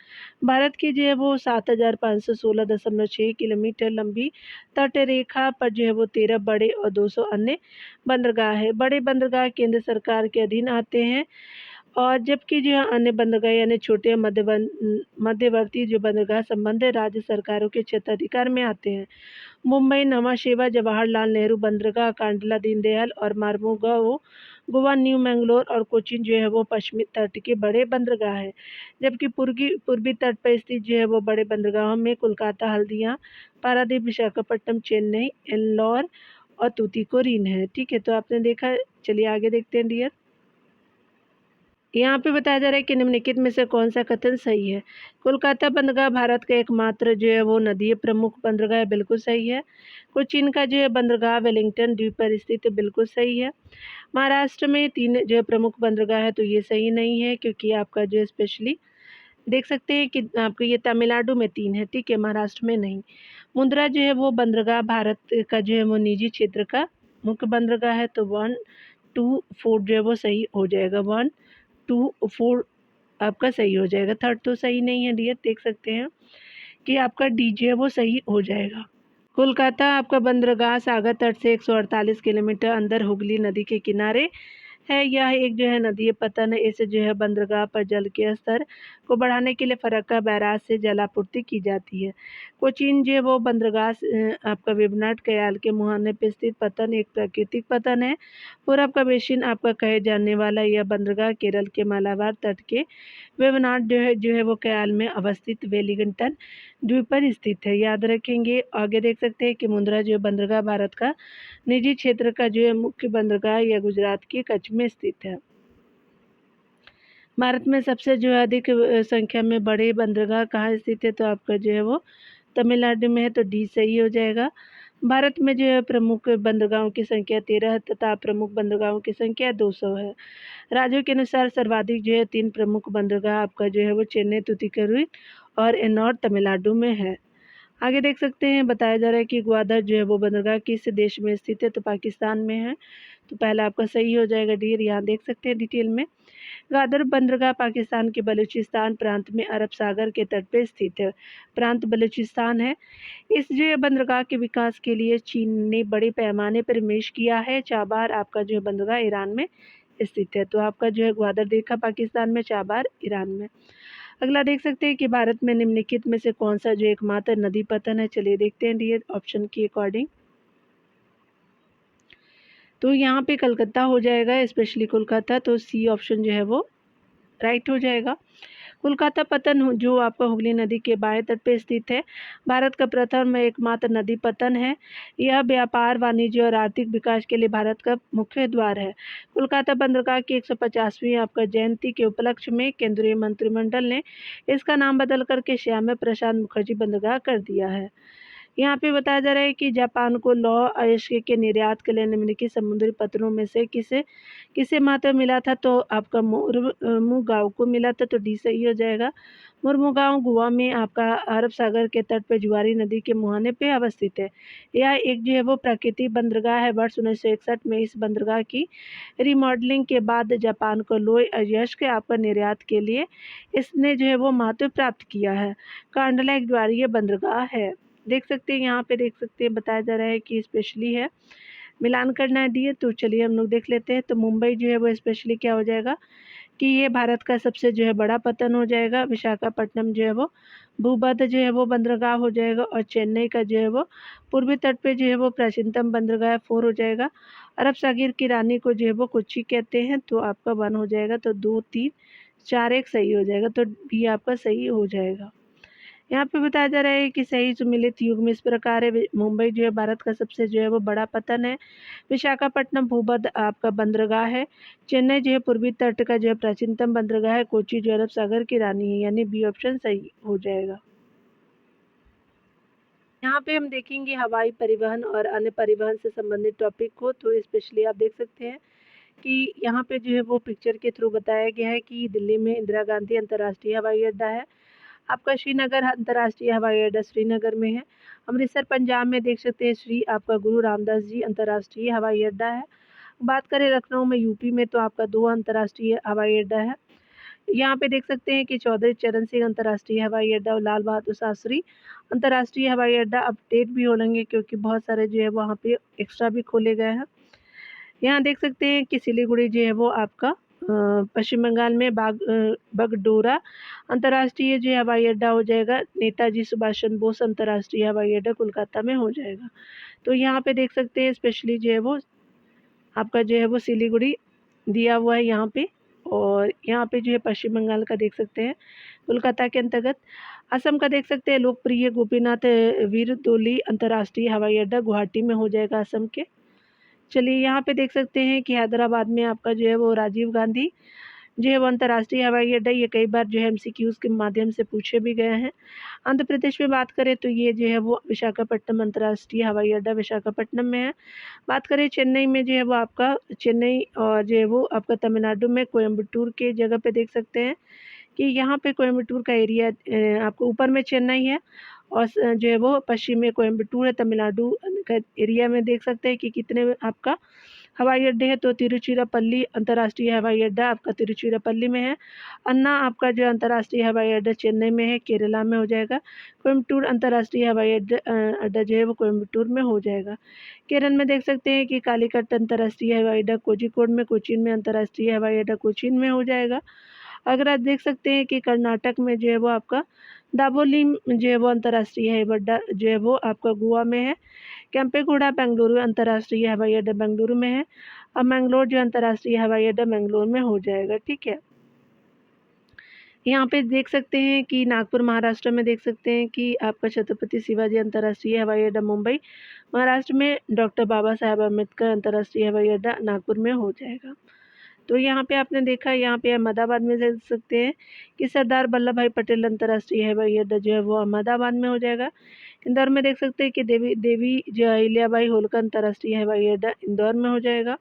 भारत की वो 7,516.6 किलोमीटर लंबी तट रेखा पर वो 13 बड़े और 200 अन्य बंदरगाह है। बड़े बंदरगाह केंद्र सरकार के अधीन आते हैं, और जबकि अन्य बंदरगाह यानी छोटे मध्यवर्ती बंदरगाह संबंध राज्य सरकारों के क्षेत्राधिकार में आते हैं। मुंबई नवा शेवा, जवाहरलाल नेहरू बंदरगाह, कांडला दीनदयाल और मार्मुगाओ गोवा, न्यू मैंगलोर और कोचीन वो पश्चिमी तट के बड़े बंदरगाह हैं। जबकि पूर्वी तट पर स्थित वो बड़े बंदरगाहों में कोलकाता, हल्दिया, पारादीप, विशाखापट्टनम, चेन्नई, एल्लोर और तूतीकोरिन है। ठीक है, तो आपने देखा। चलिए आगे देखते हैं डियर। यहाँ पे बताया जा रहा है कि निम्नलिखित में से कौन सा कथन सही है। कोलकाता बंदरगाह भारत का एकमात्र वो नदीय प्रमुख बंदरगाह है, बिल्कुल सही है। कोचीन का बंदरगाह वेलिंगटन द्वीप पर स्थित है, बिल्कुल सही है। महाराष्ट्र में 3 प्रमुख बंदरगाह है, तो ये सही नहीं है, क्योंकि आपका स्पेशली देख सकते हैं कि आपका ये तमिलनाडु में 3 है, ठीक है, महाराष्ट्र में नहीं। मुंद्रा वो बंदरगाह भारत का वो निजी क्षेत्र का मुख्य बंदरगाह है, तो 1, 2, 4 वो सही हो जाएगा। 1, 2, 4 आपका सही हो जाएगा। 3rd तो सही नहीं है डियर, देख सकते हैं कि आपका डी वो सही हो जाएगा। कोलकाता आपका बंदरगाह सागर तट से 148 किलोमीटर अंदर हुगली नदी के किनारे है। यह एक नदीय पतन है। इस बंदरगाह पर जल के स्तर को बढ़ाने के लिए फरक्का बैराज से जलापूर्ति की जाती है। कोचीन वो बंदरगाह आपका वेबनाड कयाल के मुहाने पे स्थित पतन एक प्राकृतिक पतन है। पूरब का बेसिन आपका कहे जाने वाला यह बंदरगाह केरल के मालाबार तट के वेबनाड वो कयाल में अवस्थित वेलिंगटन द्वीप पर स्थित है। याद रखेंगे। आगे देख सकते हैं कि मुंद्रा बंदरगाह भारत का निजी क्षेत्र का मुख्य बंदरगाह या गुजरात के कच्छ में स्थित है। भारत में सबसे अधिक संख्या में बड़े बंदरगाह कहाँ स्थित है, तो आपका वो तमिलनाडु में है, तो डी सही हो जाएगा। भारत में प्रमुख बंदरगाहों की संख्या 13 है तथा प्रमुख बंदरगाहों की संख्या 200 है। राज्यों के अनुसार सर्वाधिक 3 प्रमुख बंदरगाह आपका वो चेन्नई, तूतीकोरिन और एन्नौर तमिलनाडु में है। आगे देख सकते हैं, बताया जा रहा है कि ग्वादर वो बंदरगाह किस देश में स्थित है, तो पाकिस्तान में है, तो पहला आपका सही हो जाएगा डियर। यहाँ देख सकते हैं डिटेल में। ग्वादर बंदरगाह पाकिस्तान के बलूचिस्तान प्रांत में अरब सागर के तट पर स्थित है। प्रांत बलूचिस्तान है। इस बंदरगाह के विकास के लिए चीन ने बड़े पैमाने पर निवेश किया है। चाबार आपका बंदरगाह ईरान में स्थित है, तो आपका ग्वादर देखा पाकिस्तान में, चाबार ईरान में। अगला देख सकते हैं कि भारत में निम्नलिखित में से कौन सा एकमात्र नदी पतन है। चलिए देखते हैं डियर ऑप्शन के अकॉर्डिंग। तो यहाँ पे कलकत्ता हो जाएगा, स्पेशली कोलकाता, तो सी ऑप्शन वो राइट हो जाएगा। कोलकाता पतन जो आपका हुगली नदी के बाएं तट पे स्थित है, भारत का प्रथम एकमात्र नदी पतन है। यह व्यापार, वाणिज्य और आर्थिक विकास के लिए भारत का मुख्य द्वार है। कोलकाता बंदरगाह की 150वीं आपका जयंती के उपलक्ष्य में केंद्रीय मंत्रिमंडल ने इसका नाम बदल करके श्यामा प्रसाद मुखर्जी बंदरगाह कर दिया है। यहाँ पे बताया जा रहा है कि जापान को लौह अयस्क के निर्यात के लिए निम्नलिखित समुद्री पत्थरों में से किसे किसे महत्व मिला था। तो आपका मुरमुगाओ को मिला था, तो डी सही हो जाएगा। मुरमुगाओ गोवा में आपका अरब सागर के तट पर जुआरी नदी के मुहाने पे अवस्थित है। यह एक जो है वो प्राकृतिक बंदरगाह है। वर्ष 1961 में इस बंदरगाह की रिमॉडलिंग के बाद जापान को लौह अयस्क आपका निर्यात के लिए इसने जो है वो महत्व प्राप्त किया है। कांडला एक ज्वारीय बंदरगाह है। देख सकते हैं, यहाँ पे देख सकते हैं बताया जा रहा है कि स्पेशली है, मिलान करना है दिए। तो चलिए हम लोग देख लेते हैं। तो मुंबई जो है वो स्पेशली क्या हो जाएगा कि ये भारत का सबसे जो है बड़ा पतन हो जाएगा। विशाखापट्टनम जो है वो भूमध्य जो है वो बंदरगाह हो जाएगा, और चेन्नई का जो है वो पूर्वी तट पे जो है वो प्राचीनतम बंदरगाह 4 हो जाएगा। अरब सागर की रानी को जो है वो कोच्चि कहते हैं, तो आपका 1 हो जाएगा। तो 2 3 4 1 सही हो जाएगा, तो बी आपका सही हो जाएगा। यहाँ पे बताया जा रहा है कि सही सुमिलित युग्म इस प्रकार है। मुंबई जो है भारत का सबसे जो है वो बड़ा पतन है। विशाखापट्टनम भूमध्य आपका बंदरगाह है। चेन्नई जो है पूर्वी तट का जो है प्राचीनतम बंदरगाह है। कोच्चि जो अरब सागर की रानी है, यानी बी ऑप्शन सही हो जाएगा। यहाँ पे हम देखेंगे हवाई परिवहन और अन्य परिवहन से संबंधित टॉपिक को। तो स्पेशली आप देख सकते हैं कि यहाँ पे जो है वो पिक्चर के थ्रू बताया गया है कि दिल्ली में इंदिरा गांधी अंतर्राष्ट्रीय हवाई अड्डा है। आपका श्रीनगर अंतर्राष्ट्रीय हवाई अड्डा श्रीनगर में है। अमृतसर पंजाब में देख सकते हैं श्री आपका गुरु रामदास जी अंतर्राष्ट्रीय हवाई अड्डा है। बात करें लखनऊ में यूपी में, तो आपका 2 अंतर्राष्ट्रीय हवाई अड्डा है। यहाँ पे देख सकते हैं कि चौधरी चरण सिंह अंतर्राष्ट्रीय हवाई अड्डा और लाल बहादुर शास्त्री अंतर्राष्ट्रीय हवाई अड्डा अपडेट भी हो लेंगे, क्योंकि बहुत सारे जो है वहाँ पे एक्स्ट्रा भी खोले गए हैं। यहाँ देख सकते हैं कि सिलीगुड़ी जो है वो आपका पश्चिम बंगाल में बगडोरा अंतर्राष्ट्रीय जो हवाई अड्डा हो जाएगा। नेताजी सुभाष चंद्र बोस अंतर्राष्ट्रीय हवाई अड्डा कोलकाता में हो जाएगा। तो यहाँ पे देख सकते हैं स्पेशली जो है वो आपका जो है वो सिलीगुड़ी दिया हुआ है यहाँ पे, और यहाँ पे जो है पश्चिम बंगाल का देख सकते हैं कोलकाता के अंतर्गत। असम का देख सकते हैं लोकप्रिय गोपीनाथ वीर दोली अंतर्राष्ट्रीय हवाई अड्डा गुवाहाटी में हो जाएगा असम के। चलिए यहाँ पे देख सकते हैं कि हैदराबाद में आपका जो है वो राजीव गांधी जो है वो अंतर्राष्ट्रीय हवाई अड्डा, ये कई बार जो है एमसीक्यूज के माध्यम से पूछे भी गए हैं। आंध्र प्रदेश में बात करें तो ये जो है वो विशाखापट्टनम अंतर्राष्ट्रीय हवाई अड्डा विशाखापट्टनम में है। बात करें चेन्नई में जो है वो आपका चेन्नई, और जो है वो आपका तमिलनाडु में कोयम्बटूर के जगह पे देख सकते हैं कि यहाँ पे कोयम्बटूर का एरिया आपको ऊपर में चेन्नई है, और जो है वो पश्चिम में कोयम्बटूर है। तमिलनाडु का एरिया में देख सकते हैं कि कितने आपका हवाई अड्डे हैं। तो तिरुचिरापल्ली अंतर्राष्ट्रीय हवाई अड्डा आपका तिरुचिरापल्ली में है। अन्ना आपका जो अंतर्राष्ट्रीय हवाई अड्डा चेन्नई में है, केरला में हो जाएगा। कोयम्बटूर अंतर्राष्ट्रीय हवाई अड्डा जो है वो कोयम्बटूर में हो जाएगा। केरल में देख सकते हैं कि कालीकट अंतर्राष्ट्रीय हवाई अड्डा कोझिकोड में, कोचीन में अंतर्राष्ट्रीय हवाई अड्डा कोचीन में हो जाएगा। अगर आप देख सकते हैं कि कर्नाटक में जो है वो आपका दाबोली जो है वो अंतर्राष्ट्रीय हवाई अड्डा जो है वो आपका गोवा में है। केम्पेगौड़ा बेंगलुरु अंतर्राष्ट्रीय हवाई अड्डा बेंगलुरु में है, और मैंगलोर जो अंतर्राष्ट्रीय हवाई अड्डा मैंगलोर में हो जाएगा। ठीक है, यहाँ पे देख सकते हैं कि नागपुर महाराष्ट्र में देख सकते हैं कि आपका छत्रपति शिवाजी अंतर्राष्ट्रीय हवाई अड्डा मुंबई महाराष्ट्र में, डॉक्टर बाबा साहेब अम्बेडकर अंतर्राष्ट्रीय हवाई अड्डा नागपुर में हो जाएगा। तो यहाँ पे आपने देखा, यहाँ पे अहमदाबाद में देख सकते हैं कि सरदार वल्लभ भाई पटेल अंतर्राष्ट्रीय हवाई अड्डा जो है वो अहमदाबाद में हो जाएगा। इंदौर में देख सकते हैं कि देवी जो अहिल्याबाई होलकर अंतर्राष्ट्रीय हवाई अड्डा इंदौर में हो जाएगा।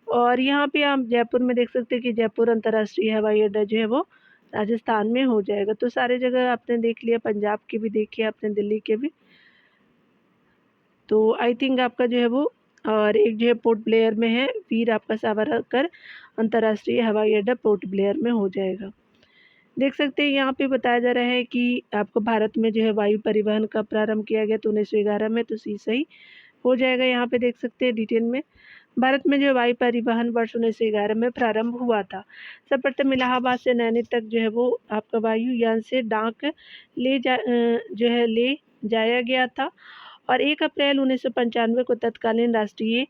और यहाँ पे आप जयपुर में देख सकते हैं कि जयपुर अंतर्राष्ट्रीय हवाई अड्डा जो है वो राजस्थान में हो जाएगा। तो सारे जगह आपने देख लिया, पंजाब की भी देखी आपने, दिल्ली के भी। तो आई थिंक आपका जो है वो, और एक जो है पोर्ट ब्लेयर में है, वीर आपका सावरकर अंतर्राष्ट्रीय हवाई अड्डा पोर्ट ब्लेयर में हो जाएगा। देख सकते हैं यहाँ पे बताया जा रहा है कि आपको भारत में जो है वायु परिवहन का प्रारंभ किया गया तो 1911 में, तो सी सही हो जाएगा। यहाँ पे देख सकते हैं डिटेल में भारत में जो वायु परिवहन वर्ष 1911 में प्रारंभ हुआ था। सर्वप्रथम इलाहाबाद से नैनी तक जो है वो आपका वायुयान से डाक जो है ले जाया गया था, और 1 अप्रैल 1995 को तत्कालीन राष्ट्रीय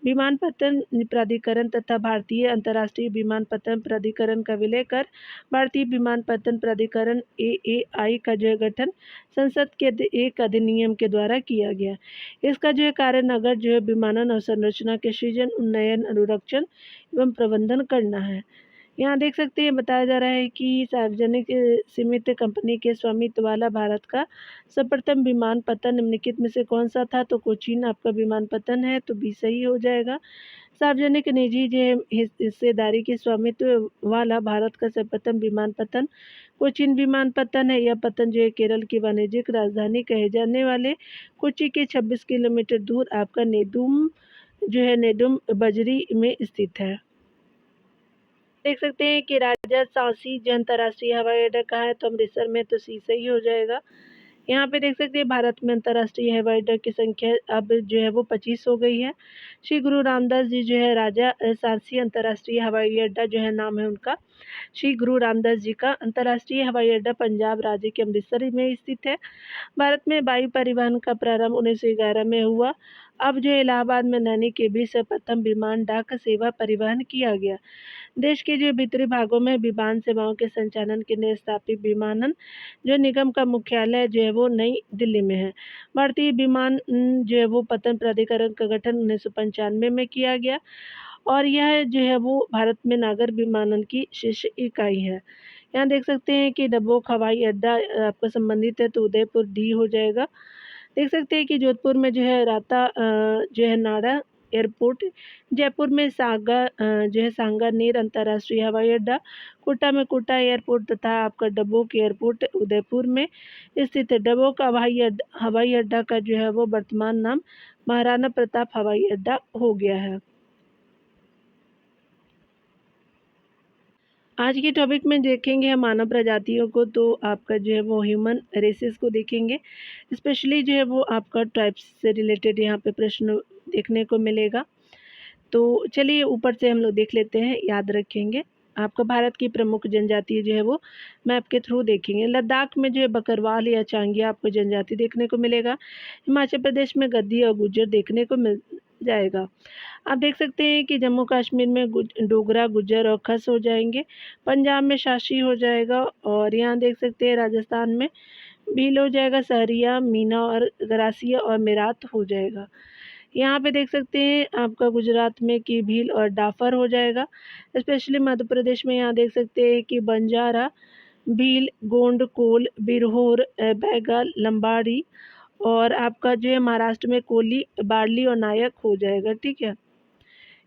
विमानपत्तन प्राधिकरण तथा भारतीय अंतर्राष्ट्रीय विमानपत्तन प्राधिकरण का विलय कर भारतीय विमानपत्तन प्राधिकरण AAI का जो है गठन संसद के एक अधिनियम के द्वारा किया गया। इसका जो है कार्य नगर जो है विमानन और संरचना के सृजन, उन्नयन, अनुरक्षण एवं प्रबंधन करना है। यहाँ देख सकते हैं बताया जा रहा है कि सार्वजनिक सीमित कंपनी के स्वामित्व वाला भारत का सर्वप्रथम विमानपत्तन निम्नलिखित में से कौन सा था? तो कोचीन आपका विमानपत्तन है, तो बी सही हो जाएगा। सार्वजनिक निजी जो है हिस्सेदारी के स्वामित्व वाला भारत का सर्वप्रथम विमानपत्तन कोचीन विमानपत्तन है। यह पत्तन जो है केरल की वाणिज्यिक राजधानी कहे जाने वाले कोच्चि के 26 किलोमीटर दूर आपका नेदुम बजरी में स्थित है। देख सकते हैं कि राजा सांची जो अंतर्राष्ट्रीय हवाई अड्डा कहाँ है? तो अमृतसर में, तो सी सही हो जाएगा। यहाँ पे देख सकते हैं भारत में अंतर्राष्ट्रीय हवाई अड्डा की संख्या अब जो है वो 25 हो गई है। श्री गुरु रामदास जी जो है राजा सांची अंतर्राष्ट्रीय हवाई अड्डा जो है नाम है उनका। श्री गुरु रामदास जी का अंतर्राष्ट्रीय हवाई अड्डा पंजाब राज्य के अमृतसर में स्थित है। भारत में वायु परिवहन का प्रारंभ 1911 में हुआ। अब जो इलाहाबाद में नैनी के बीच से प्रथम विमान डाक सेवा परिवहन किया गया। देश के जो भीतरी भागों में विमान सेवाओं के संचालन के लिए स्थापित विमानन जो निगम का मुख्यालय जो है वो नई दिल्ली में है। भारतीय विमान जो है वो पत्तन प्राधिकरण का गठन 1995 में किया गया और यह जो है वो भारत में नागर विमानन की शीर्ष इकाई है। यहाँ देख सकते हैं कि डबोक हवाई अड्डा आपका संबंधित है, तो उदयपुर डी हो जाएगा। देख सकते हैं कि जोधपुर में जो है जो है नाडा एयरपोर्ट, जयपुर में जो है सांगानेर अंतर्राष्ट्रीय हवाई अड्डा, कोटा में कोटा एयरपोर्ट तथा आपका डबोक एयरपोर्ट उदयपुर में स्थित है। डबोक हवाई अड्डा का जो है वो वर्तमान नाम महाराणा प्रताप हवाई अड्डा हो गया है। आज के टॉपिक में देखेंगे हम मानव प्रजातियों को, तो आपका जो है वो ह्यूमन रेसेस को देखेंगे। स्पेशली जो है वो आपका ट्राइब्स से रिलेटेड यहाँ पे प्रश्न देखने को मिलेगा। तो चलिए ऊपर से हम लोग देख लेते हैं, याद रखेंगे। आपका भारत की प्रमुख जनजाति जो है वो मैप के थ्रू देखेंगे। लद्दाख में जो है बकरवाल या चांगिया आपको जनजाति देखने को मिलेगा। हिमाचल प्रदेश में गद्दी और गुज्जर देखने को मिल जाएगा। आप देख सकते हैं कि जम्मू कश्मीर में डोगरा, गुज्जर और खस हो जाएंगे। पंजाब में शासी हो जाएगा और यहाँ देख सकते हैं राजस्थान में भील हो जाएगा। सहरिया, मीना और गरासिया और मेरात हो जाएगा। यहाँ पे देख सकते हैं आपका गुजरात में कि भील और डाफर हो जाएगा। स्पेशली मध्य प्रदेश में यहाँ देख सकते हैं कि बंजारा, भील, गोंड, कोल, बिरहोर, बैगा, लंबाड़ी और आपका जो है महाराष्ट्र में कोली, बार्ली और नायक हो जाएगा। ठीक है।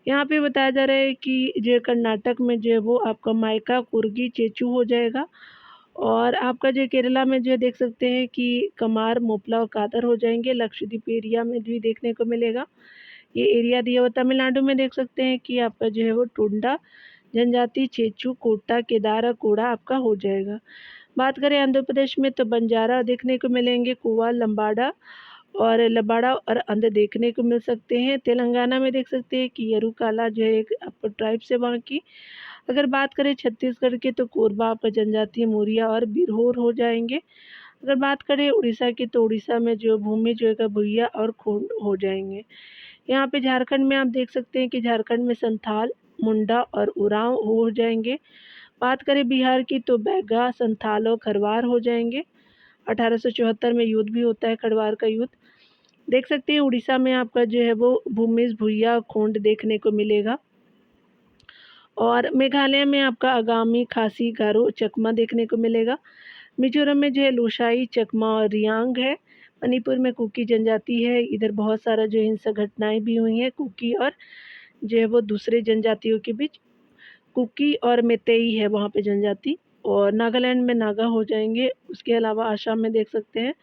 यहाँ पे बताया जा रहा है कि जो कर्नाटक में जो है वो आपका माइका, कुर्गी, चेचू हो जाएगा और आपका जो केरला में जो देख सकते हैं कि कमार, मोपला और कादर हो जाएंगे। लक्षद्वीप एरिया में भी देखने को मिलेगा, ये एरिया दिया हुआ। तमिलनाडु में देख सकते हैं कि आपका जो है वो टुंडा जनजाति, चेचू, कोटा, केदार और कोड़ा आपका हो जाएगा। बात करें आंध्र प्रदेश में तो बंजारा देखने को मिलेंगे, कुआ, लंबाड़ा और अंध देखने को मिल सकते हैं। तेलंगाना में देख सकते हैं कि यरूकाला जो है एक आपको ट्राइब से वहाँ की। अगर बात करें छत्तीसगढ़ की तो कोरबा आपका जनजाति, मोरिया और बिरहोर हो जाएंगे। अगर बात करें उड़ीसा की तो उड़ीसा में जो भूमि जो है भुइया और खोंड हो जाएंगे। यहाँ पे झारखंड में आप देख सकते हैं कि झारखंड में संथाल, मुंडा और उरांव हो जाएंगे। बात करें बिहार की तो बैगा, संथाल और खरवार हो जाएंगे। 1874 में युद्ध भी होता है, खरवार का युद्ध। देख सकते हैं उड़ीसा में आपका जो है वो भूमिज, भुइया, खोंड देखने को मिलेगा और मेघालय में आपका आगामी, खासी, गारो, चकमा देखने को मिलेगा। मिजोरम में जो है लोसाई, चकमा और रियांग है। मणिपुर में कुकी जनजाति है। इधर बहुत सारा जो हिंसक घटनाएं भी हुई हैं कुकी और जो है वो दूसरे जनजातियों के बीच। कुकी और मेतेई है वहाँ पे जनजाति। और नागालैंड में नागा हो जाएंगे। उसके अलावा आसाम में देख सकते हैं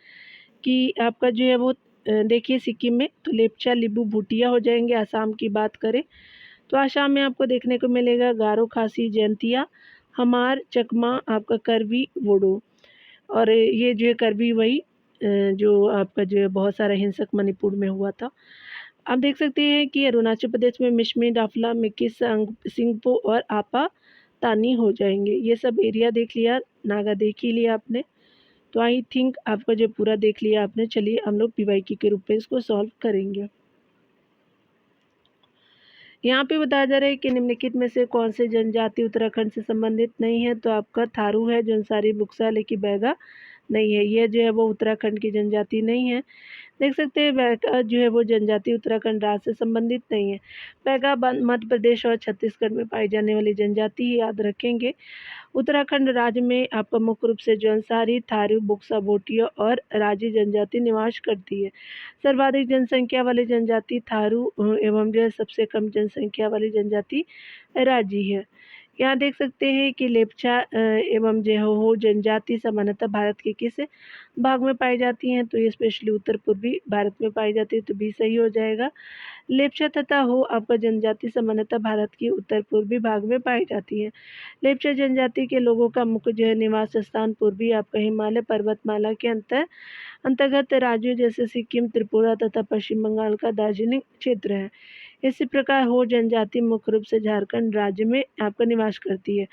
कि आपका जो है वो देखिए सिक्किम में तो लेप्चा, लिबू, भूटिया हो जाएंगे। आसाम की बात करें तो आसाम में आपको देखने को मिलेगा गारो, खासी, जयंतिया, हमार, चकमा, आपका करवी, वोडो। और ये जो है करवी वही जो आपका जो है बहुत सारा हिंसक मणिपुर में हुआ था। आप देख सकते हैं कि अरुणाचल प्रदेश में मिशमी, डाफला, मिकी, सिंगपो और आपा तानी हो जाएंगे। ये सब एरिया देख लिया, नागा देख ही लिया आपने। तो आई थिंक आपका जो पूरा देख लिया आपने। चलिए हम लोग पीवाईक्यू के रूप में इसको सॉल्व करेंगे। यहाँ पे बताया जा रहा है कि निम्नलिखित में से कौन से जनजाति उत्तराखंड से संबंधित नहीं है? तो आपका थारू है, जंसारी, बुक्सा, लेकिन बैगा नहीं है। यह जो है वो उत्तराखंड की जनजाति नहीं है। देख सकते हैं बैगा जो है वो जनजाति उत्तराखंड राज्य से संबंधित नहीं है। बैगा मध्य प्रदेश और छत्तीसगढ़ में पाई जाने वाली जनजाति ही याद रखेंगे। उत्तराखंड राज्य में आपका मुख्य रूप से जौनसारी, थारू, बुक्सा, भोटिया और राजी जनजाति निवास करती है। सर्वाधिक जनसंख्या वाली जनजाति थारू एवं जो है सबसे कम जनसंख्या वाली जनजाति राजी है। यहाँ देख सकते हैं कि लेप्चा एवं जो हो जनजाति सामान्यतः भारत के किस भाग में पाई जाती हैं, तो ये स्पेशली उत्तर पूर्वी भारत में पाई जाती है, तो बी सही हो जाएगा। लेप्चा तथा हो आपका जनजाति सामान्यतः भारत के उत्तर पूर्वी भाग में पाई जाती है। लेप्चा जनजाति के लोगों का मुख्य जो है निवास स्थान पूर्वी आपका हिमालय पर्वतमाला के अंतर्गत राज्यों जैसे सिक्किम, त्रिपुरा तथा पश्चिम बंगाल का दार्जिलिंग क्षेत्र है। इसी प्रकार हो जनजाति मुख्य रूप से झारखंड राज्य में आपका निवास करती है।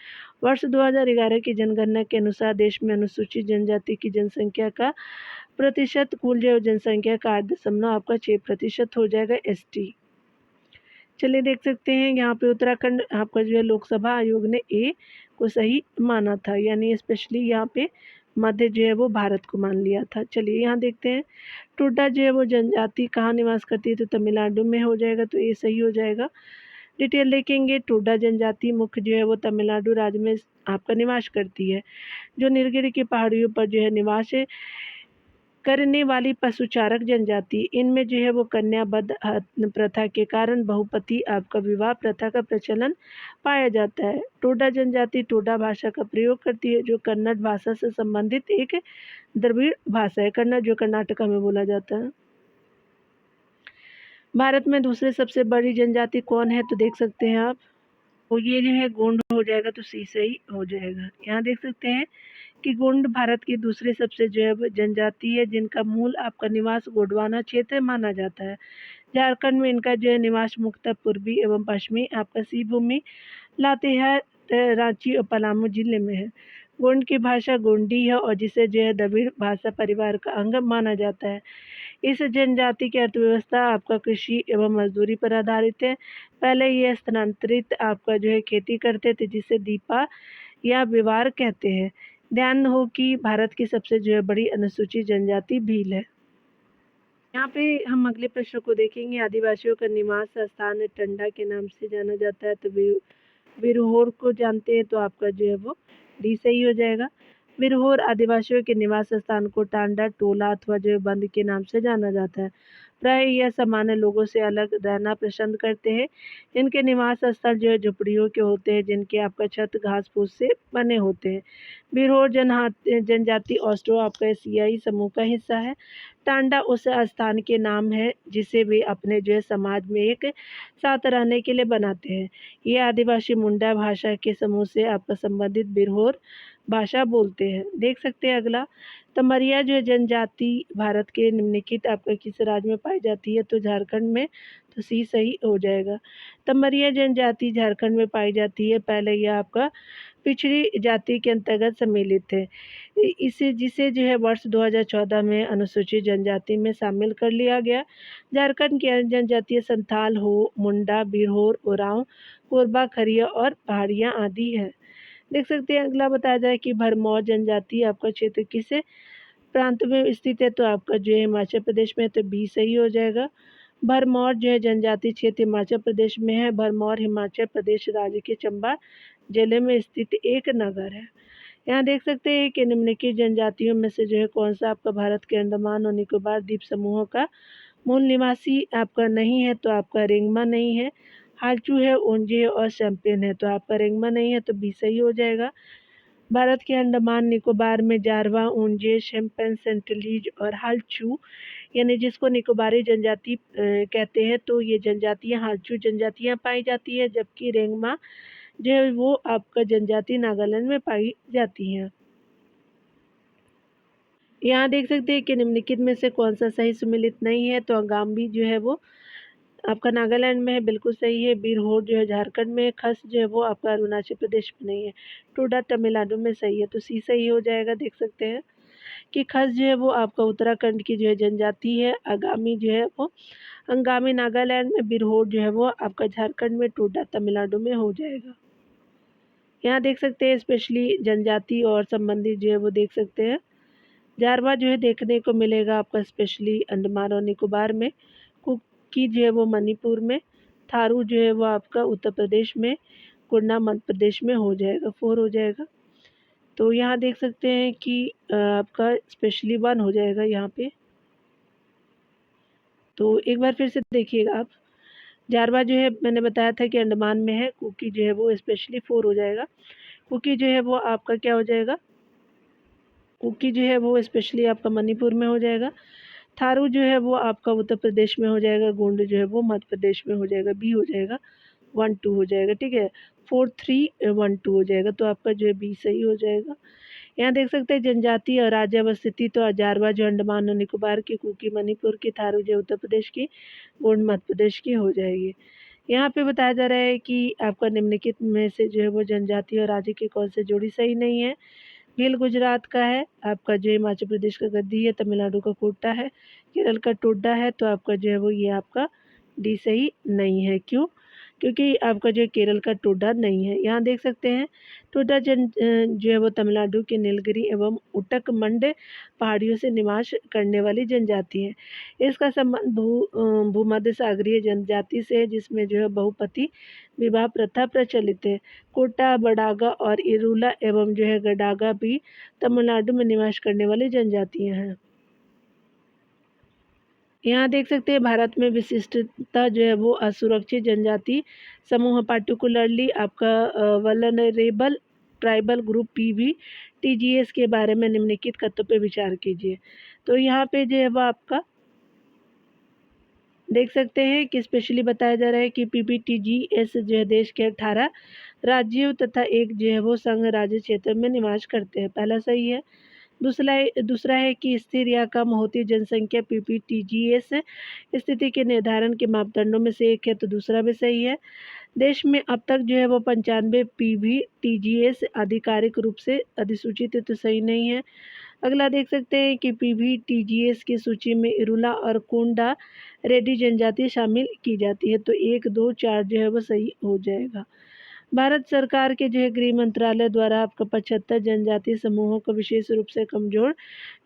वर्ष 2011 की जनगणना के अनुसार देश में अनुसूचित जनजाति की जनसंख्या का प्रतिशत कुल जो जनसंख्या का 8.6% हो जाएगा एसटी। चलिए देख सकते हैं यहाँ पे उत्तराखंड आपका जो है लोकसभा आयोग ने ए को सही माना था, यानी स्पेशली यहाँ पे मध्य जो है वो भारत को मान लिया था। चलिए यहाँ देखते हैं टोडा जो है वो जनजाति कहाँ निवास करती है, तो तमिलनाडु में हो जाएगा, तो ये सही हो जाएगा। डिटेल देखेंगे, टोडा जनजाति मुख्य जो है वो तमिलनाडु राज्य में आपका निवास करती है। जो नीलगिरी की पहाड़ियों पर जो है निवास करने वाली पशुचारक जनजाति, इनमें जो है वो कन्याबद्ध प्रथा के कारण बहुपति आपका विवाह प्रथा का प्रचलन पाया जाता है। टोडा जनजाति टोडा भाषा का प्रयोग करती है, जो कन्नड़ भाषा से संबंधित एक द्रविड़ भाषा है। कन्नड़ जो कर्नाटका में बोला जाता है। भारत में दूसरे सबसे बड़ी जनजाति कौन है, तो देख सकते हैं आप, तो ये जो है गोंड हो जाएगा, तो सी सही हो जाएगा। यहाँ देख सकते हैं कि गोंड भारत की दूसरी सबसे जो है जनजाति है, जिनका मूल आपका निवास गोंडवाना क्षेत्र माना जाता है। झारखंड में इनका जो है निवास मुख्यतः पूर्वी एवं पश्चिमी आपका सी भूमि लातेहार, रांची और पलामू जिले में है। गोंड की भाषा गोंडी है और जिसे जो है द्रविड़ भाषा परिवार का अंग माना जाता है। इस जनजाति की अर्थव्यवस्था आपका कृषि एवं मजदूरी पर आधारित है। पहले ये स्थानांतरित आपका जो है खेती करते थे, जिसे दीपा या विवार कहते हैं। ध्यान हो कि भारत की सबसे जो है बड़ी अनुसूचित जनजाति भील है। यहाँ पे हम अगले प्रश्न को देखेंगे। आदिवासियों का निवास स्थान टंडा के नाम से जाना जाता है, तो विरहोर को जानते हैं, तो आपका जो है वो डी सही हो जाएगा। विरहोर आदिवासियों के निवास स्थान को टांडा, टोला अथवा जो है बंद के नाम से जाना जाता है। प्राय यह सामान्य लोगों से अलग रहना पसंद करते हैं। इनके निवास स्थल जो है झुपड़ियों के होते हैं, जिनके आपका छत घास फूस से बने होते हैं। विरहोर जनजाति ऑस्ट्रो आपका एशियाई समूह का हिस्सा है। टांडा उस स्थान के नाम है जिसे वे अपने जो है समाज में एक साथ रहने के लिए बनाते हैं। ये आदिवासी मुंडा भाषा के समूह से आपका संबंधित बिरहोर भाषा बोलते हैं। देख सकते हैं अगला, तमरिया जो है जनजाति भारत के निम्नलिखित आपका किस राज्य में पाई जाती है, तो झारखंड में, तो सी सही हो जाएगा। तमरिया जनजाति झारखंड में पाई जाती है। पहले यह आपका पिछड़ी जाति के अंतर्गत सम्मिलित है। इसे जिसे जो है वर्ष 2014 में अनुसूचित जनजाति में शामिल कर लिया गया। झारखंड की अन्य जनजातियाँ संथाल, हो, मुंडा, बिरहोर, उरांव, कोरबा, खरिया और पहाड़ियाँ आदि है। देख सकते हैं अगला बताया जाए कि भरमौर जनजाति आपका क्षेत्र किस प्रांत में स्थित है, तो आपका जो है हिमाचल प्रदेश में, तो बी सही हो जाएगा। भरमौर जो है जनजाति क्षेत्र हिमाचल प्रदेश में है। भरमौर हिमाचल प्रदेश राज्य के चंबा जिले में स्थित एक नगर है। यहाँ देख सकते हैं कि निम्नलिखित जनजातियों में से जो है कौन सा आपका भारत के अंडमान और निकोबार द्वीप समूहों का मूल निवासी आपका नहीं है, तो आपका रेंगमा नहीं है। हालचू है, ओंजे है और शैम्पेन है, तो आपका रेंगमा नहीं है, तो बी सही हो जाएगा। भारत के अंडमान निकोबार में जारवा, ओंजे, शैम्पेन, सेंटलीज और हालचू, यानी जिसको निकोबारी जनजाति कहते हैं, तो ये जनजातियाँ हालचू जनजातियाँ पाई जाती है, जबकि रेंगमा जो है वो आपका जनजाति नागालैंड में पाई जाती हैं। यहाँ देख सकते हैं कि निम्नलिखित में से कौन सा सही सुमेलित नहीं है, तो अंगामी जो है वो आपका नागालैंड में है, बिल्कुल सही है। बिरहोर जो है झारखंड में, खस जो है वो आपका अरुणाचल प्रदेश में नहीं है। टोडा तमिलनाडु में सही है, तो सी सही हो जाएगा। देख सकते हैं कि खस जो है वो आपका उत्तराखंड की जो है जनजाति है। आगामी जो है वो अंगामी नागालैंड में, बिरहोर जो है वो आपका झारखंड में, टोडा तमिलनाडु में हो जाएगा। यहाँ देख सकते हैं स्पेशली जनजाति और संबंधित जो है वो देख सकते हैं जारवा जो है देखने को मिलेगा आपका स्पेशली अंडमान और निकोबार में, कुकी जो है वो मणिपुर में, थारू जो है वो आपका उत्तर प्रदेश में, कुन्ना मध्य प्रदेश में हो जाएगा, 4 हो जाएगा। तो यहाँ देख सकते हैं कि आपका स्पेशली 1 हो जाएगा यहाँ पे। तो एक बार फिर से देखिएगा आप, जारवा जो है मैंने बताया था कि अंडमान में है, कुकी जो है वो स्पेशली 4 हो जाएगा। कुकी जो है वो आपका क्या हो जाएगा, कुकी जो है वो स्पेशली आपका मणिपुर में हो जाएगा। थारू जो है वो आपका उत्तर प्रदेश में हो जाएगा, गोंड जो है वो मध्य प्रदेश में हो जाएगा, बी हो जाएगा, 1 2 हो जाएगा, ठीक है। 4 3 1 2 हो जाएगा, तो आपका जो है बी सही हो जाएगा। यहाँ देख सकते हैं जनजाति और राज्य अवस्थिति, तो जारवा जो अंडमान और निकोबार की, कुकी मणिपुर की, थारू जो उत्तर प्रदेश की, गोंड मध्य प्रदेश की हो जाएगी। यहाँ पे बताया जा रहा है कि आपका निम्नलिखित में से जो है वो जनजाति और राज्य की कौन सी जोड़ी सही नहीं है। भील गुजरात का है, आपका जो हिमाचल प्रदेश का गद्दी है, तमिलनाडु का कोटा है, केरल का टोडा है, तो आपका जो है वो ये आपका डी सही नहीं है। क्यों? क्योंकि आपका जो केरल का टोडा नहीं है। यहाँ देख सकते हैं टोडा जो है वो तमिलनाडु के नीलगिरी एवं उटकमंड पहाड़ियों से निवास करने वाली जनजाति है। इसका संबंध भूमध्य सागरीय जनजाति से है, जिसमें जो है बहुपति विवाह प्रथा प्रचलित है। कोटा, बडागा और इरूला एवं जो है गडागा भी तमिलनाडु में निवास करने वाली जनजातियां हैं। यहाँ देख सकते हैं भारत में विशिष्टता जो है वो असुरक्षित जनजाति समूह पार्टिकुलरली आपका vulnerable tribal group PV TGS के बारे में निम्नलिखित कथनों पे विचार कीजिए। तो यहाँ पे जो है वो आपका देख सकते हैं कि स्पेशली बताया जा रहा है कि पीपीटीजीएस जो है देश के 18 राज्यों तथा एक जो है वो संघ राज्य क्षेत्र में निवास करते हैं, पहला सही है। दूसरा है कि स्थिर या कम होती जनसंख्या पीपीटीजीएस स्थिति के निर्धारण के मापदंडों में से एक है, तो दूसरा भी सही है। देश में अब तक जो है वो 95 पीवीटीजीएस आधिकारिक रूप से अधिसूचित है, तो सही नहीं है। अगला देख सकते हैं कि पीवीटीजीएस की सूची में इरुला और कोंडा रेड्डी जनजाति शामिल की जाती है, तो 1 2 4 जो है वो सही हो जाएगा। भारत सरकार के जो है गृह मंत्रालय द्वारा आपका 75 जनजाति समूहों को विशेष रूप से कमजोर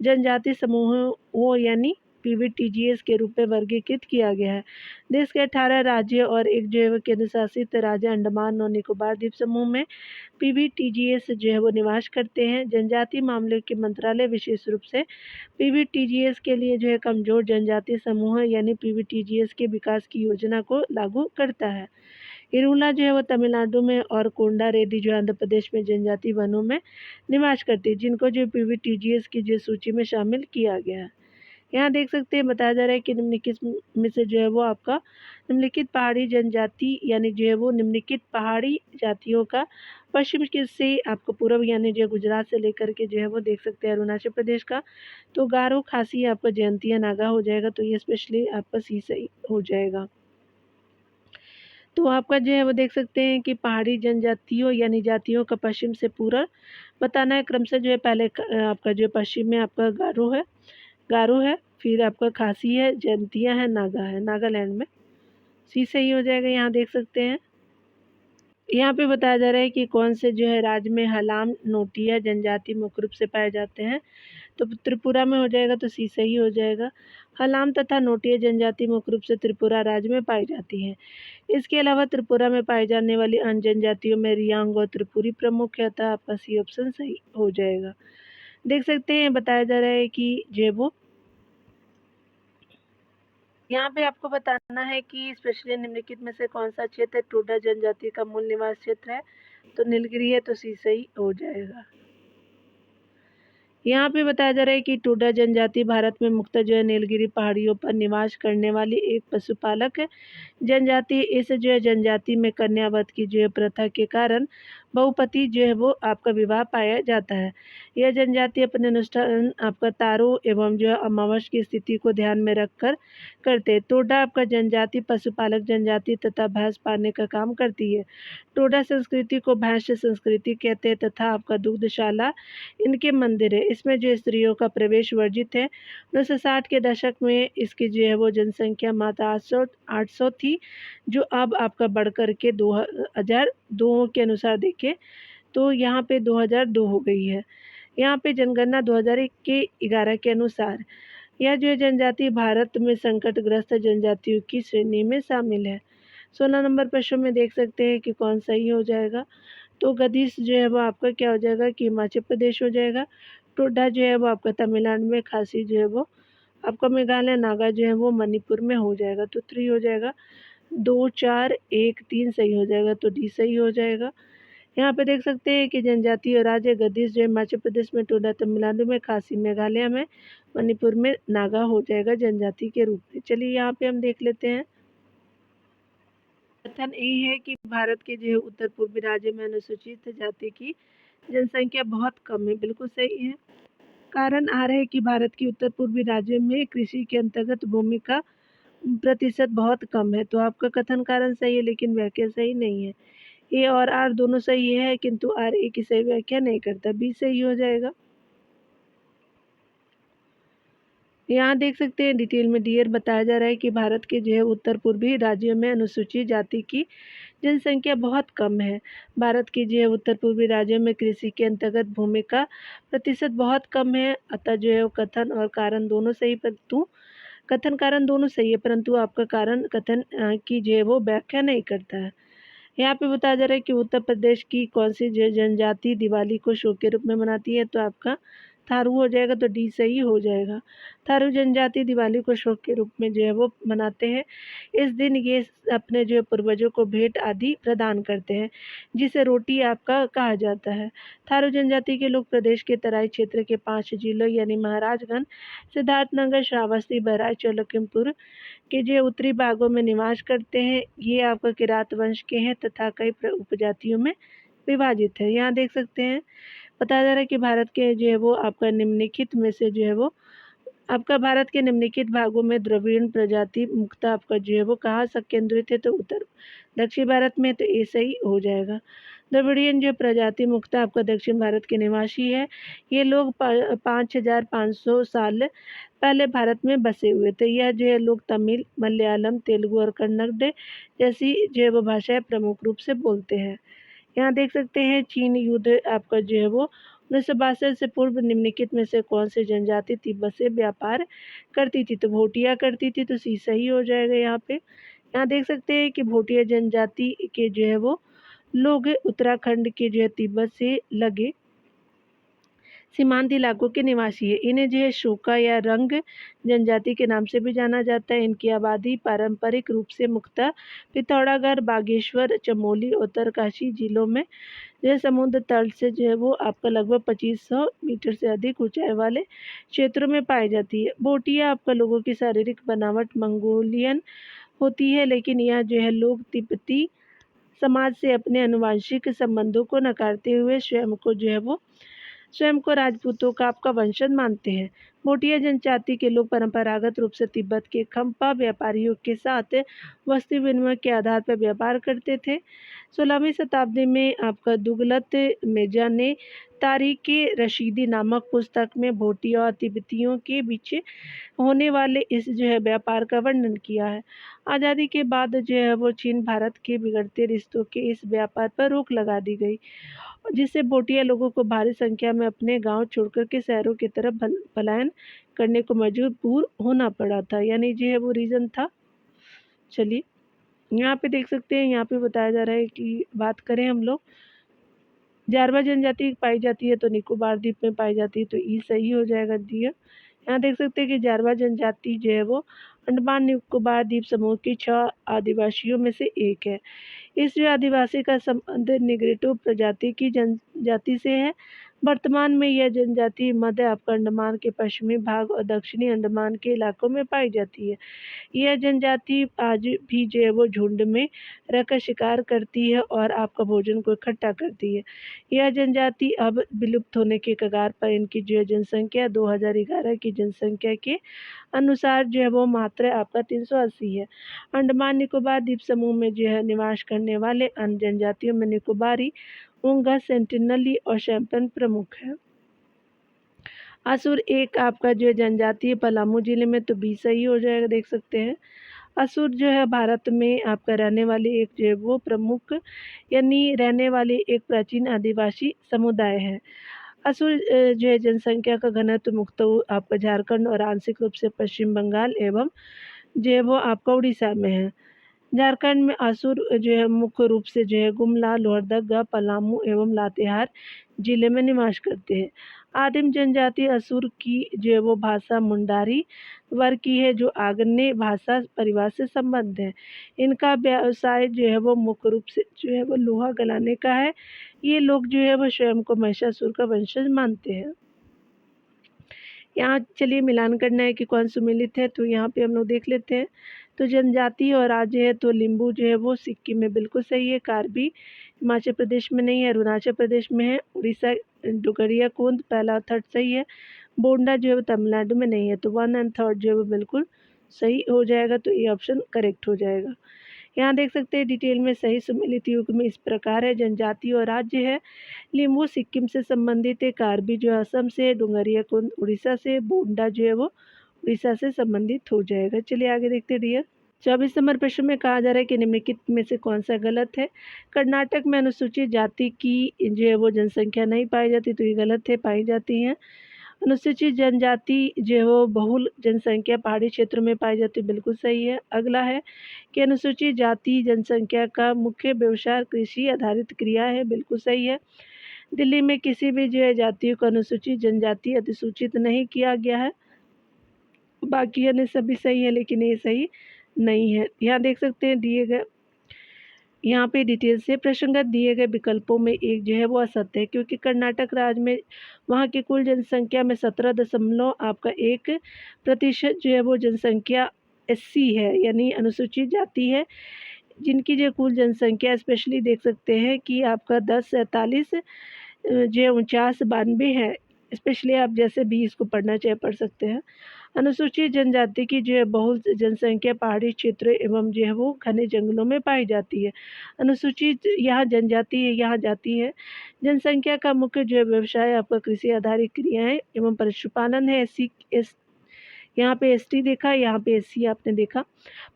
जनजाति समूहों यानी पीवीटीजीएस के रूप में वर्गीकृत किया गया है। देश के 18 राज्य और एक जो है वो केंद्र शासित राज्य अंडमान और निकोबार द्वीप समूह में पीवीटीजीएस जो है वो निवास करते हैं। जनजाति मामले के मंत्रालय विशेष रूप से पीवीटीजीएस के लिए जो है कमजोर जनजाति समूह यानी पीवीटीजीएस के विकास की योजना को लागू करता है। इरूला जो है वो तमिलनाडु में और कोंडा रेड्डी जो आंध्र प्रदेश में जनजाति वनों में निवास करती है, जिनको जो पीवीटीजीएस की जो सूची में शामिल किया गया है। यहाँ देख सकते हैं बताया जा रहा है कि निम्नलिखित में से जो है वो आपका निम्नलिखित पहाड़ी जनजाति यानी जो है वो निम्नलिखित पहाड़ी जातियों का पश्चिम से आपको पूर्व यानी जो गुजरात से लेकर के जो है वो देख सकते हैं अरुणाचल प्रदेश का, तो गारो, खासी, आपका जयंतिया, नागा हो जाएगा, तो ये स्पेशली आपका सी सही हो जाएगा। तो आपका जो है वो देख सकते हैं कि पहाड़ी जनजातियों यानी जातियों का पश्चिम से पूर्व बताना है। क्रम से जो है पहले आपका जो पश्चिम में आपका गारो है, फिर आपका खासी है, जयंतिया है, नागा है, नागालैंड में, सी सही हो जाएगा। यहाँ देख सकते हैं यहाँ पे बताया जा रहा है कि कौन से जो है राज्य में हलाम नोटिया जनजाति मुख्य रूप से पाए जाते हैं, तो त्रिपुरा में हो जाएगा, तो सी सही हो जाएगा। हलाम तथा नोटिया जनजाति मुख्य रूप से त्रिपुरा राज्य में पाई जाती है। इसके अलावा त्रिपुरा में पाई जाने वाली अन्य जनजातियों में रियांग और त्रिपुरी प्रमुख है, अतः आपका सी ऑप्शन सही हो जाएगा। देख सकते हैं बताया जा रहा है कि जो वो यहाँ पे आपको बताना है कि स्पेशली निम्नलिखित में से कौन सा क्षेत्र टोडा जनजाति का मूल निवास क्षेत्र है, तो नीलगिरी है, तो सी सही हो जाएगा। यहाँ पे बताया जा रहा है कि टोडा जनजाति भारत में मुख्यतः जो है नीलगिरी पहाड़ियों पर निवास करने वाली एक पशुपालक जनजाति। इस जो है जनजाति में कन्यावध की जो है प्रथा के कारण बहुपति जो है वो आपका विवाह पाया जाता है। यह जनजाति अपने अनुष्ठान आपका तारों एवं जो है अमावस की स्थिति को ध्यान में रखकर करते हैं। टोडा आपका जनजाति पशुपालक जनजाति तथा भैंस पालने का काम करती है। टोडा संस्कृति को भैंस संस्कृति कहते हैं तथा आपका दुग्धशाला इनके मंदिर है। इसमें जो स्त्रियों का प्रवेश वर्जित है। 1960 के दशक में इसकी जो है वो जनसंख्या मात्र 800 थी, जो अब आपका बढ़ कर के 2002 के अनुसार देखें तो यहाँ पे 2002 हो गई है। यहाँ पे जनगणना 2001 के 11 के अनुसार यह जो है जनजाति भारत में संकटग्रस्त जनजातियों की श्रेणी में शामिल है। 16 नंबर प्रश्न में देख सकते हैं कि कौन सही हो जाएगा। तो गदीस जो है वो आपका क्या हो जाएगा कि हिमाचल प्रदेश हो जाएगा। टोडा जो है वो आपका तमिलनाडु में, खासी जो है वो आपका मेघालय, नागा जो है वो मणिपुर में हो जाएगा। तो 3 हो जाएगा। 2, 4, 1, 3 सही हो जाएगा, तो डी सही हो जाएगा। यहाँ पे देख सकते हैं कि जनजाति और राज्य गदीस जो हिमाचल प्रदेश में, टोडा तमिलनाडु में, खासी मेघालय में, मणिपुर में, नागा हो जाएगा जनजाति के रूप में। चलिए यहाँ पे हम देख लेते हैं। कथन यही है कि भारत के जो उत्तर पूर्वी राज्य में अनुसूचित जाति की जनसंख्या बहुत कम है। बिल्कुल सही है। कारण आ रहा है कि भारत की उत्तर पूर्वी राज्यों में कृषि के अंतर्गत भूमि का प्रतिशत बहुत कम है। तो आपका कथन कारण सही है, लेकिन व्याख्या सही नहीं है। ए और आर दोनों सही है, किंतु आर ए की सही व्याख्या नहीं करता। बी सही हो जाएगा। यहाँ देख सकते हैं डिटेल में डियर बताया जा रहा है कि भारत के जो है उत्तर पूर्वी राज्यों में अनुसूचित जाति की जनसंख्या बहुत कम है। भारत के जो है उत्तर पूर्वी राज्यों में कृषि के अंतर्गत भूमि का प्रतिशत बहुत कम है। अतः जो है कथन और कारण दोनों सही, परंतु कथन कारण दोनों सही है, परंतु आपका कारण कथन की जो है वो व्याख्या नहीं करता है। यहाँ पे बताया जा रहा है कि उत्तर प्रदेश की कौन सी जनजाति दिवाली को शो के रूप में मनाती है। तो आपका थारू हो जाएगा, तो डी सही हो जाएगा। थारू जनजाति दिवाली को शो के रूप में जो है वो मनाते हैं। इस दिन ये अपने जो पूर्वजों को भेंट आदि प्रदान करते हैं, जिसे रोटी आपका कहा जाता है। थारू जनजाति के लोग प्रदेश के तराई क्षेत्र के 5 जिलों यानी महाराजगंज, सिद्धार्थनगर, श्रावस्ती, बहराइच और लखीमपुर के जो उत्तरी भागों में निवास करते हैं। ये आपका किरात वंश के हैं तथा कई उपजातियों में विभाजित है। यहाँ देख सकते हैं बताया जा रहा है कि भारत के जो है वो आपका निम्नलिखित में से जो है वो आपका भारत के निम्नलिखित भागों में द्रविड़ प्रजाति मुख्यतः आपका जो है वो कहाँ संकेंद्रित है। तो उत्तर दक्षिण भारत में, तो ये सही हो जाएगा। द्रविड़ियन जो प्रजाति मुख्यतः आपका दक्षिण भारत के निवासी है। ये लोग 5500 साल पहले भारत में बसे हुए थे। यह जो है लोग तमिल, मलयालम, तेलुगु और कन्नड़ जैसी जो है वो भाषाएं प्रमुख रूप से बोलते हैं। यहाँ देख सकते हैं चीन युद्ध आपका जो है वो 1962 से पूर्व निम्नलिखित में से कौन सी जनजाति तिब्बत से व्यापार करती थी। तो भोटिया करती थी, तो सी सही हो जाएगा। यहाँ पे यहाँ देख सकते हैं कि भोटिया जनजाति के जो है वो लोग उत्तराखंड के जो है तिब्बत से लगे सीमांत इलाकों के निवासी है। इन्हें जो है शोका या रंग जनजाति के नाम से भी जाना जाता है। इनकी आबादी पारंपरिक रूप से मुख्यतः पिथौरागढ़, बागेश्वर, चमोली, उत्तरकाशी जिलों में जो है समुद्र तल से जो है वो आपका लगभग 2500 मीटर से अधिक ऊंचाई वाले क्षेत्रों में पाई जाती है। भोटिया आपका लोगों की शारीरिक बनावट मंगोलियन होती है, लेकिन यह जो है लोग तिब्बती समाज से अपने आनुवंशिक संबंधों को नकारते हुए स्वयं को राजपूतों का आपका वंशज मानते हैं। भोटिया जनजाति के लोग परंपरागत रूप से तिब्बत के खम्पा व्यापारियों के साथ वस्तु विनिमय के आधार पर व्यापार करते थे। 16वीं शताब्दी में आपका दुगलत मिर्जा ने तारीख रशीदी नामक पुस्तक में भोटिया और तिब्बतियों के बीच होने वाले इस जो है व्यापार का वर्णन किया है। आज़ादी के बाद जो है वो चीन भारत के बिगड़ते रिश्तों के इस व्यापार पर रोक लगा दी गई, जिससे भोटिया लोगों को भारी संख्या में अपने गांव छोड़कर के शहरों की तरफ पलायन करने को मजबूर होना पड़ा था। यानी जो है वो रीज़न था। चलिए यहाँ पे देख सकते हैं, यहाँ पे बताया जा रहा है कि बात करें हम लोग जारवा जनजाति पाई जाती है, तो निकोबार द्वीप में पाई जाती है, तो ई सही हो जाएगा दिया। यहाँ देख सकते हैं कि जारवा जनजाति जो है वो अंडमान निकोबार द्वीप समूह की 6 आदिवासियों में से एक है। इस जो आदिवासी का संबंध निग्रिटो प्रजाति की जनजाति से है। वर्तमान में यह जनजाति मध्य आपका अंडमान के पश्चिमी भाग और दक्षिणी अंडमान के इलाकों में पाई जाती है। यह जनजाति आज भी जो है वो झुंड में रहकर शिकार करती है और आपका भोजन को इकट्ठा करती है। यह जनजाति अब विलुप्त होने के कगार पर। इनकी जो है जनसंख्या 2011 की जनसंख्या के अनुसार जो है वो मात्र आपका 380 है। अंडमान निकोबार द्वीप समूह में जो है निवास करने वाले अन्य जनजातियों में निकोबारी, ओंगा, सेंटिनली और शैम्पेन प्रमुख है। असुर एक आपका जो है जनजाति है पलामू जिले में, तो बी सही हो जाएगा। देख सकते हैं असुर जो है भारत में आपका रहने वाले एक जो है वो प्रमुख यानी रहने वाले एक प्राचीन आदिवासी समुदाय है। असुर जो है जनसंख्या का घनत्व मुख्यतः आपका झारखंड और आंशिक रूप से पश्चिम बंगाल एवं जो है वो आपका उड़ीसा में है। झारखंड में असुर जो है मुख्य रूप से जो है गुमला, लोहरदगा, पलामू एवं लातेहार जिले में निवास करते हैं। आदिम जनजाति असुर की जो है वो भाषा मुंडारी वर्ग की है, जो आग्नेय भाषा परिवार से संबद्ध है। इनका व्यवसाय जो है वो मुख्य रूप से जो है वो लोहा गलाने का है। ये लोग जो है वो स्वयं को महिषासुर का वंशज मानते हैं। यहाँ चलिए मिलान करना है कि कौन सुमेलित है, तो यहाँ पे हम लोग देख लेते हैं। तो जनजाति और राज्य है तो लिम्बू जो है वो सिक्किम में बिल्कुल सही है, कार्बी हिमाचल प्रदेश में नहीं है, अरुणाचल प्रदेश में है, उड़ीसा डुगरिया कुंद पहला और थर्ड सही है, बोंडा जो है वो तमिलनाडु में नहीं है, तो 1 एंड 3 जो है वो बिल्कुल सही हो जाएगा, तो ये ऑप्शन करेक्ट हो जाएगा। यहाँ देख सकते हैं डिटेल में सही सुमेलित युग्म इस प्रकार है। जनजाति और राज्य है लिम्बू सिक्किम से संबंधित है, कार्बी जो है असम से, डुंगरिया कुंद उड़ीसा से, बोंडा जो है वो उड़ीसा से संबंधित हो जाएगा। चलिए आगे देखते हैं डियर। 24 नंबर प्रश्न में कहा जा रहा है कि निम्नलिखित में से कौन सा गलत है। कर्नाटक में अनुसूचित जाति की जो है वो जनसंख्या नहीं पाई जाती, तो ये गलत है, पाई जाती है। अनुसूचित जनजाति जो है वो बहुल जनसंख्या पहाड़ी क्षेत्रों में पाई जाती है, बिल्कुल सही है। अगला है कि अनुसूचित जाति जनसंख्या का मुख्य व्यवसाय कृषि आधारित क्रिया है, बिल्कुल सही है। दिल्ली में किसी भी जो है जातियों को अनुसूचित जनजाति अधिसूचित नहीं किया गया है, बाकी अन्य सभी सही है, लेकिन ये सही नहीं है। यहाँ देख सकते हैं दिए गए यहाँ पे डिटेल से प्रसंगत दिए गए विकल्पों में एक जो है वो असत्य है, क्योंकि कर्नाटक राज्य में वहाँ की कुल जनसंख्या में 17.1% जो है वो जनसंख्या एससी है, यानी अनुसूचित जाति है, जिनकी जो कुल जनसंख्या स्पेशली देख सकते हैं कि आपका 10 जो है 49 92 है। स्पेशली आप जैसे भी इसको पढ़ना चाहे पढ़ सकते हैं। अनुसूचित जनजाति की जो है बहुल जनसंख्या पहाड़ी क्षेत्र एवं जो है वो घने जंगलों में पाई जाती है। अनुसूचित यहाँ जनजाति है, यहाँ जाति है। जनसंख्या का मुख्य जो है व्यवसाय आपका कृषि आधारित क्रियाएं एवं पशुपालन है। यहाँ पे एसटी देखा, यहाँ पे एससी आपने देखा।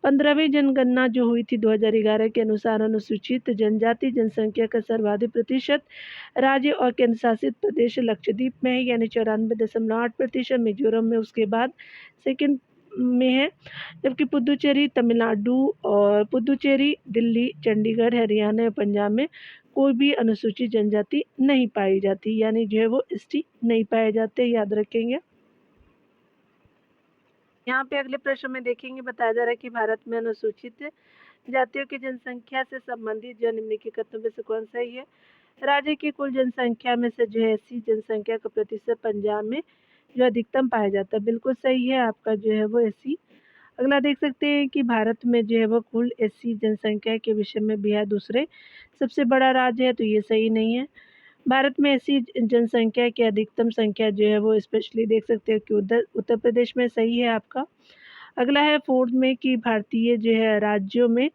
15वीं जनगणना जो हुई थी 2011 के अनुसार अनुसूचित जनजाति जनसंख्या का सर्वाधिक प्रतिशत राज्य और केंद्र शासित प्रदेश लक्षद्वीप में है, यानी 94.8%। मिजोरम में उसके बाद सेकंड में है, जबकि पुदुचेरी तमिलनाडु और पुदुचेरी दिल्ली चंडीगढ़ हरियाणा और पंजाब में कोई भी अनुसूचित जनजाति नहीं पाई जाती, यानी जो है वो एसटी नहीं पाए जाते, याद रखेंगे। यहाँ पे अगले प्रश्न में देखेंगे, बताया जा रहा है कि भारत में अनुसूचित जातियों की जनसंख्या से संबंधित जो निम्नलिखित कथनों में से कौन सही है। राज्य की कुल जनसंख्या में से जो है एससी जनसंख्या का प्रतिशत पंजाब में जो अधिकतम पाया जाता है, बिल्कुल सही है आपका जो है वो एससी। अगला देख सकते हैं कि भारत में जो है वो कुल एससी जनसंख्या के विषय में बिहार दूसरे सबसे बड़ा राज्य है, तो ये सही नहीं है। भारत में ऐसी जनसंख्या की अधिकतम संख्या जो है वो स्पेशली देख सकते हो कि उत्तर प्रदेश में सही है आपका। अगला है फोर्थ में कि भारतीय जो है राज्यों में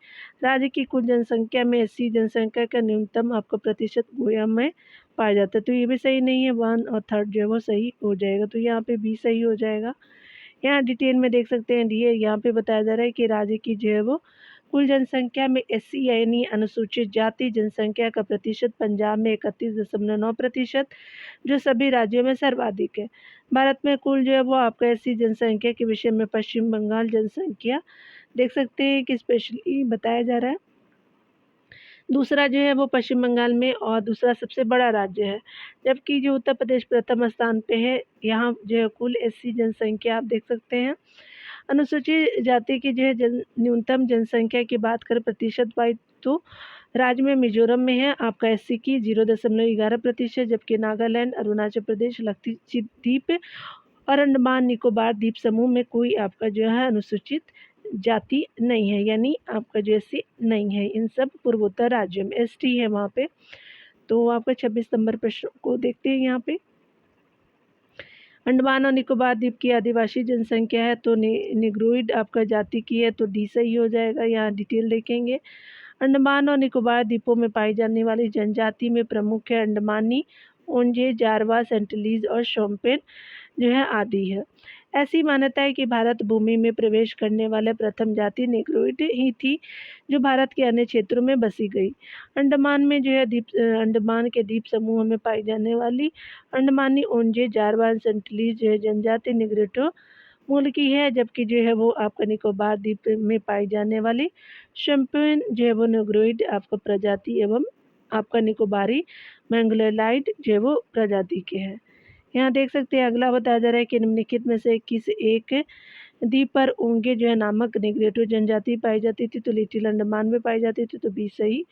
राज्य की कुल जनसंख्या में एससी जनसंख्या का न्यूनतम आपका प्रतिशत गोया में पाया जाता है, तो ये भी सही नहीं है। 1 और 3 जो है वो सही हो जाएगा, तो यहाँ पे भी सही हो जाएगा। यहाँ डिटेल में देख सकते हैं दिए, यहाँ पे बताया जा रहा है कि राज्य की जो है वो कुल जनसंख्या में एससी यानी अनुसूचित जाति जनसंख्या का प्रतिशत पंजाब में 31.9%, जो सभी राज्यों में सर्वाधिक है। भारत में कुल जो है वो आपका एससी जनसंख्या के विषय में पश्चिम बंगाल जनसंख्या देख सकते हैं कि स्पेशली बताया जा रहा है। दूसरा जो है वो पश्चिम बंगाल में और दूसरा सबसे बड़ा राज्य है, जबकि जो उत्तर प्रदेश प्रथम स्थान पे है। यहाँ जो है कुल एससी जनसंख्या आप देख सकते हैं। अनुसूचित जाति की जो है न्यूनतम जनसंख्या की बात करें प्रतिशत वाइज, तो राज्य में मिजोरम में है आपका एससी की 0.11%, जबकि नागालैंड, अरुणाचल प्रदेश, लक्षद्वीप और अंडमान निकोबार द्वीप समूह में कोई आपका जो है अनुसूचित जाति नहीं है, यानी आपका जो एससी नहीं है। इन सब पूर्वोत्तर राज्यों में एसटी है वहाँ पे। तो आपका 26 नंबर प्रश्न को देखते हैं। यहाँ पे अंडमान और निकोबार द्वीप की आदिवासी जनसंख्या है, तो निग्रोइड आपका जाति की है, तो डी सही हो जाएगा। यहाँ डिटेल देखेंगे। अंडमान और निकोबार द्वीपों में पाई जाने वाली जनजाति में प्रमुख है अंडमानी, ओंजे, जारवा, सेंटिलीज और शोम्पेन जो है आदि है। ऐसी मान्यता है कि भारत भूमि में प्रवेश करने वाले प्रथम जाति नेग्रोइड ही थी, जो भारत के अन्य क्षेत्रों में बसी गई। अंडमान में जो है अंडमान के द्वीप समूह में पाई जाने वाली अंडमानी ओंजे जारवान सेंटिलीज जो है जनजाति निग्रोटो मूल की है, जबकि जो है वो आपका निकोबार द्वीप में पाई जाने वाली शैम्पेन जो है वो नेग्रोइड आपका प्रजाति एवं आपका निकोबारी मैंगलोलाइड जो है वो प्रजाति के हैं। यहाँ देख सकते हैं अगला बताया जा रहा है कि निम्नलिखित में से किस एक द्वीप पर ओंगे जो है नामक निग्रोटो जनजाति पाई जाती थी, तो लिटिल अंडमान में पाई जाती थी, तो बी सही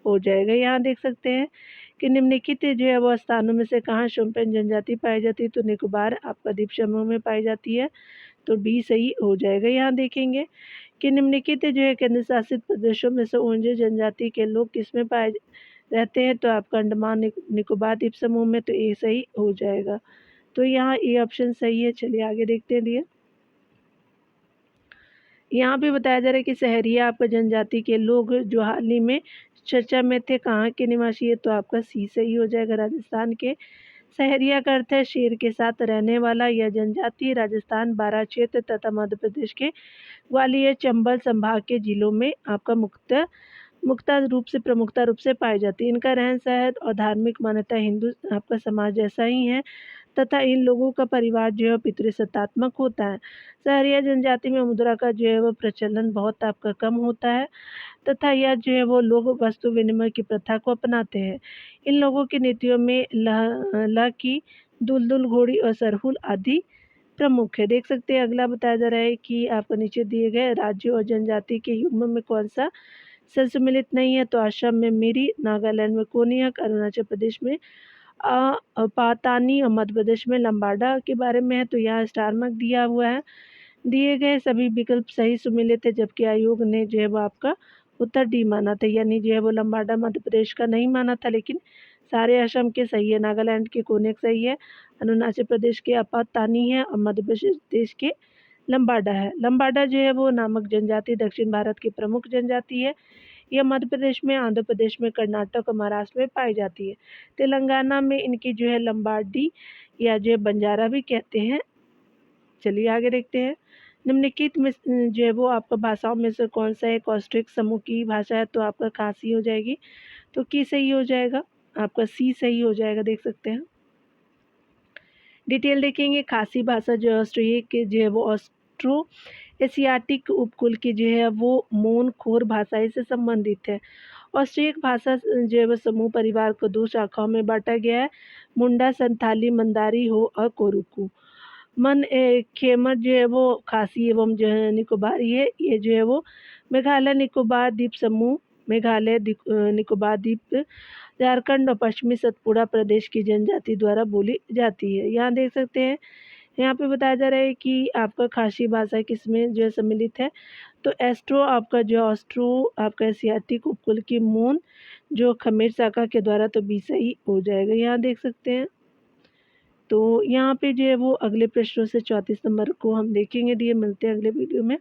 हो जाएगा। यहाँ देख सकते हैं कि निम्नलिखित जो है वो स्थानों में से कहाँ शैम्पेन जनजाति पाई जाती है, तो निकोबार आपका द्वीप समूह में पाई जाती है, तो डी सही हो जाएगा। यहाँ देखेंगे कि निम्नलिखित जो है केंद्र शासित प्रदेशों में से ओंजे जनजाति के लोग किसमें पाए रहते हैं, तो आपका अंडमान निकोबार द्वीप समूह में, तो ए सही हो जाएगा। तो यहाँ ए ऑप्शन सही है। चलिए आगे देखते हैं डियर। यहाँ पे बताया जा रहा है कि सहरिया आपका जनजाति के लोग जो हाल ही में चर्चा में थे कहाँ के निवासी है, तो आपका सी सही हो जाएगा, राजस्थान के। सहरिया का अर्थ है शेर के साथ रहने वाला। यह जनजाति राजस्थान, बारां क्षेत्र तथा मध्य प्रदेश के ग्वालियर चंबल संभाग के जिलों में आपका प्रमुखता रूप से पाई जाती है। इनका रहन सहन और धार्मिक मान्यता हिंदू आपका समाज जैसा ही है तथा इन लोगों का परिवार जो है पितृसत्तात्मक होता है। सहरिया जनजाति में मुद्रा का जो है वो प्रचलन बहुत आपका कम होता है तथा यह जो है वो लोग वस्तु विनिमय की प्रथा को अपनाते हैं। इन लोगों की नीतियों में लह की दुलदुल घोड़ी और सरहुल आदि प्रमुख है। देख सकते हैं अगला बताया जा रहा है कि आपको नीचे दिए गए राज्यों और जनजाति के युग्म में कौन सा सम्मिलित नहीं है, तो असम में मिरी, नागालैंड में कोनियक, अरुणाचल प्रदेश में पातानी और मध्य प्रदेश में लंबाडा के बारे में है, तो यहाँ स्टार मार्क दिया हुआ है। दिए गए सभी विकल्प सही सम्मिलित है, जबकि आयोग ने जो है वो आपका उत्तर डी माना था, यानी जो है वो लंबाडा मध्य प्रदेश का नहीं माना था, लेकिन सारे असम के सही है। नागालैंड के कोनियक सही है, अरुणाचल प्रदेश के अपातानी है और मध्य प्रदेश के लंबाडा है। लंबाडा जो है वो नामक जनजाति दक्षिण भारत की प्रमुख जनजाति है। यह मध्य प्रदेश में, आंध्र प्रदेश में, कर्नाटक और महाराष्ट्र में पाई जाती है। तेलंगाना में इनकी जो है लंबाडी या जो है बंजारा भी कहते हैं। चलिए आगे देखते हैं। निम्नलिखित में जो है वो आपका भाषाओं में से कौन सा एक ऑस्ट्रिक समूह की भाषा है, तो आपका खासी हो जाएगी, तो की सही हो जाएगा, आपका सी सही हो जाएगा। देख सकते हैं डिटेल देखेंगे। खासी भाषा जो ऑस्ट्रिया के जो है वो ऑस्ट्रो एशियाटिक उपकुल की जो है वो मोन खोर भाषाएं से संबंधित है। ऑस्ट्रियक भाषा जो है वो समूह परिवार को दो शाखाओं में बांटा गया है, मुंडा, संथाली, मंदारी हो और कोरुकू। खेमर जो है वो खासी एवं जो है निकोबारी है। ये जो है वो मेघालय निकोबार द्वीप समूह, मेघालय निकोबार द्वीप, झारखंड और पश्चिमी सतपुड़ा प्रदेश की जनजाति द्वारा बोली जाती है। यहाँ देख सकते हैं, यहाँ पे बताया जा रहा है कि आपका खासी भाषा किसमें जो है सम्मिलित है, तो एस्ट्रो आपका जो ऑस्ट्रो आपका एशियाटिक उपकुल की मोन जो खमेर शाखा के द्वारा, तो बी सही हो जाएगा। यहाँ देख सकते हैं। तो यहाँ पे जो है वो अगले प्रश्नों से 34 नंबर को हम देखेंगे डियर। मिलते हैं अगले वीडियो में।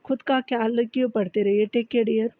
खुद का ख्याल रखिए, पढ़ते रहिए। Take care dear.